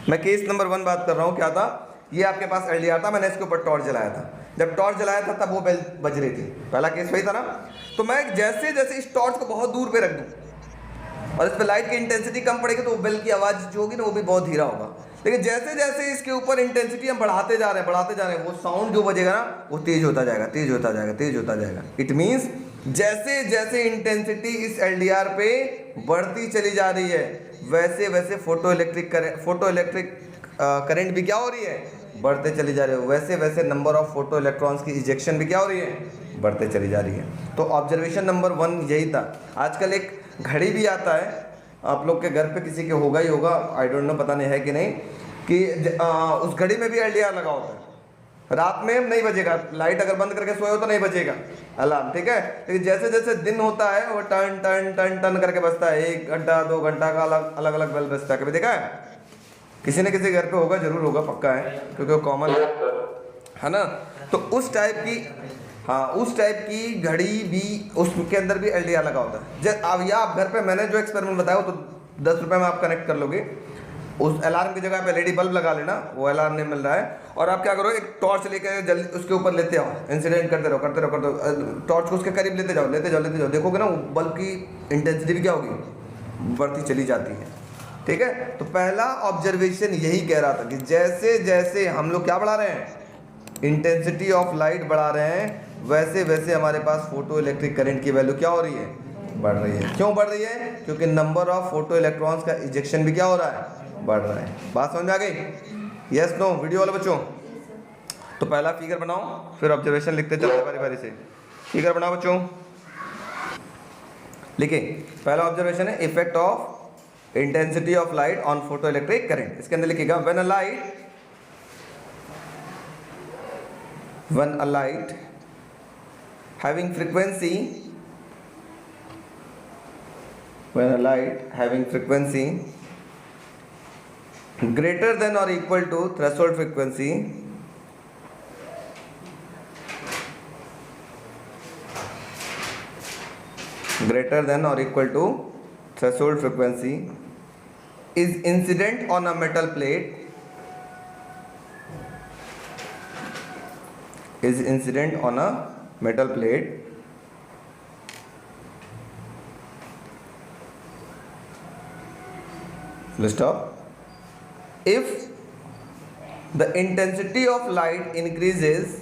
S2: मैं केस नंबर 1 बात कर रहा हूँ। क्या था, ये आपके पास LDR था, मैंने इसके ऊपर टॉर्च जलाया था। जब टॉर्च जलाया था तब वो बेल बज रही थी, पहला केस वही था ना। तो मैं जैसे जैसे इस टॉर्च को बहुत दूर पे रख दूँ और इस पर लाइट की इंटेंसिटी कम पड़ेगी तो वो बेल की आवाज़ जो होगी ना वो भी बहुत धीरा होगा। लेकिन जैसे जैसे इसके ऊपर इंटेंसिटी हम बढ़ाते जा रहे हैं, वो साउंड जो बजेगा ना वो तेज होता जाएगा, तेज होता जाएगा, तेज होता जाएगा। इट मीन्स जैसे जैसे इंटेंसिटी इस LDR पे बढ़ती चली जा रही है, वैसे वैसे फोटो इलेक्ट्रिक करंट भी क्या हो रही है, बढ़ते चली जा रही है। वैसे वैसे नंबर ऑफ फोटो इलेक्ट्रॉन्स की इजेक्शन भी क्या हो रही है, बढ़ते चली जा रही है। तो ऑब्जर्वेशन नंबर 1 यही था। आजकल एक घड़ी भी आता है, आप लोग के घर पे किसी के होगा ही होगा, आई डोंट नो, पता नहीं है कि नहीं, कि उस घड़ी में भी LDR लगा होता है। रात में नहीं बजेगा, लाइट अगर बंद करके सोए हो तो नहीं बजेगा अलार्म, ठीक है। लेकिन जैसे जैसे दिन होता है वो टन टन टन टन करके बजता है, 1 घंटा 2 घंटा का अलग अलग बेल बजता है। कभी देखा है, किसी न किसी घर पे होगा, जरूर होगा, पक्का है, क्योंकि वो कॉमन है ना। तो उस टाइप की, हाँ, उस टाइप की घड़ी भी, उसके अंदर भी LDR लगा होता है। जब अब या आप घर पे मैंने जो एक्सपेरिमेंट बताया वो तो 10 रुपये में आप कनेक्ट कर लोगे। उस अलार्म की जगह पे LED बल्ब लगा लेना, वो अलार्म नहीं मिल रहा है। और आप क्या करो, एक टॉर्च लेके जल्दी उसके ऊपर लेते आओ, इंसिडेंट करते रहो, टॉर्च को उसके करीब लेते जाओ, देखोगे ना वो बल्ब की इंटेंसिटी भी क्या होगी, बढ़ती चली जाती है, ठीक है। तो पहला ऑब्जर्वेशन यही कह रहा था कि जैसे जैसे हम लोग क्या बढ़ा रहे हैं, इंटेंसिटी ऑफ लाइट बढ़ा रहे हैं, वैसे वैसे हमारे पास फोटो इलेक्ट्रिक करंट की वैल्यू क्या हो रही है, बढ़ रही है। क्यों बढ़ रही है, क्योंकि नंबर ऑफ फोटो इलेक्ट्रॉन्स का इजेक्शन भी क्या हो रहा है, बढ़ रहा है। बात समझ में आ गई, यस नो, वीडियो वाले बच्चों। तो पहला फिगर बनाओ, फिर ऑब्जर्वेशन लिखते चलते बारी बारी से। फिगर बनाओ बच्चों, लिखिए। पहला ऑब्जर्वेशन है effect of intensity of light on photo electric current. इसके अंदर लिखिएगा when a light having frequency greater than or equal to threshold frequency is incident on a metal plate full stop. If the intensity of light increases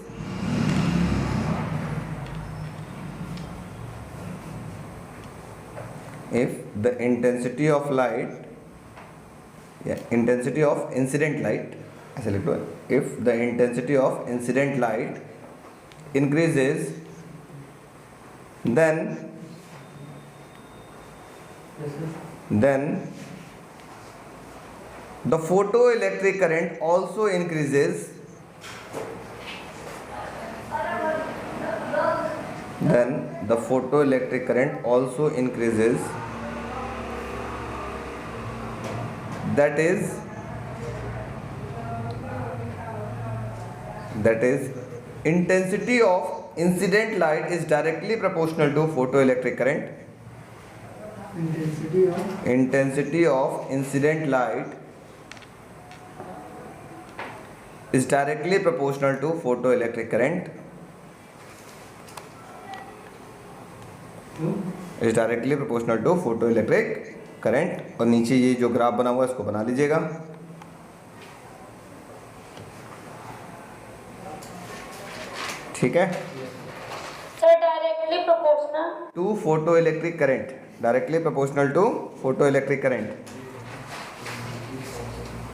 S2: if the intensity of light, intensity of incident light, ऐसे लिख लो, if the intensity of incident light increases, then the photoelectric current also increases. Then the photoelectric current also increases. That is intensity of incident light is directly proportional to photoelectric current. Intensity of incident light is directly proportional to photoelectric current. Is directly proportional to photoelectric current. और नीचे ये जो graph बना हुआ है इसको बना लीजिएगा. ठीक है,
S5: sir directly proportional
S2: to photoelectric current, directly proportional to photoelectric current.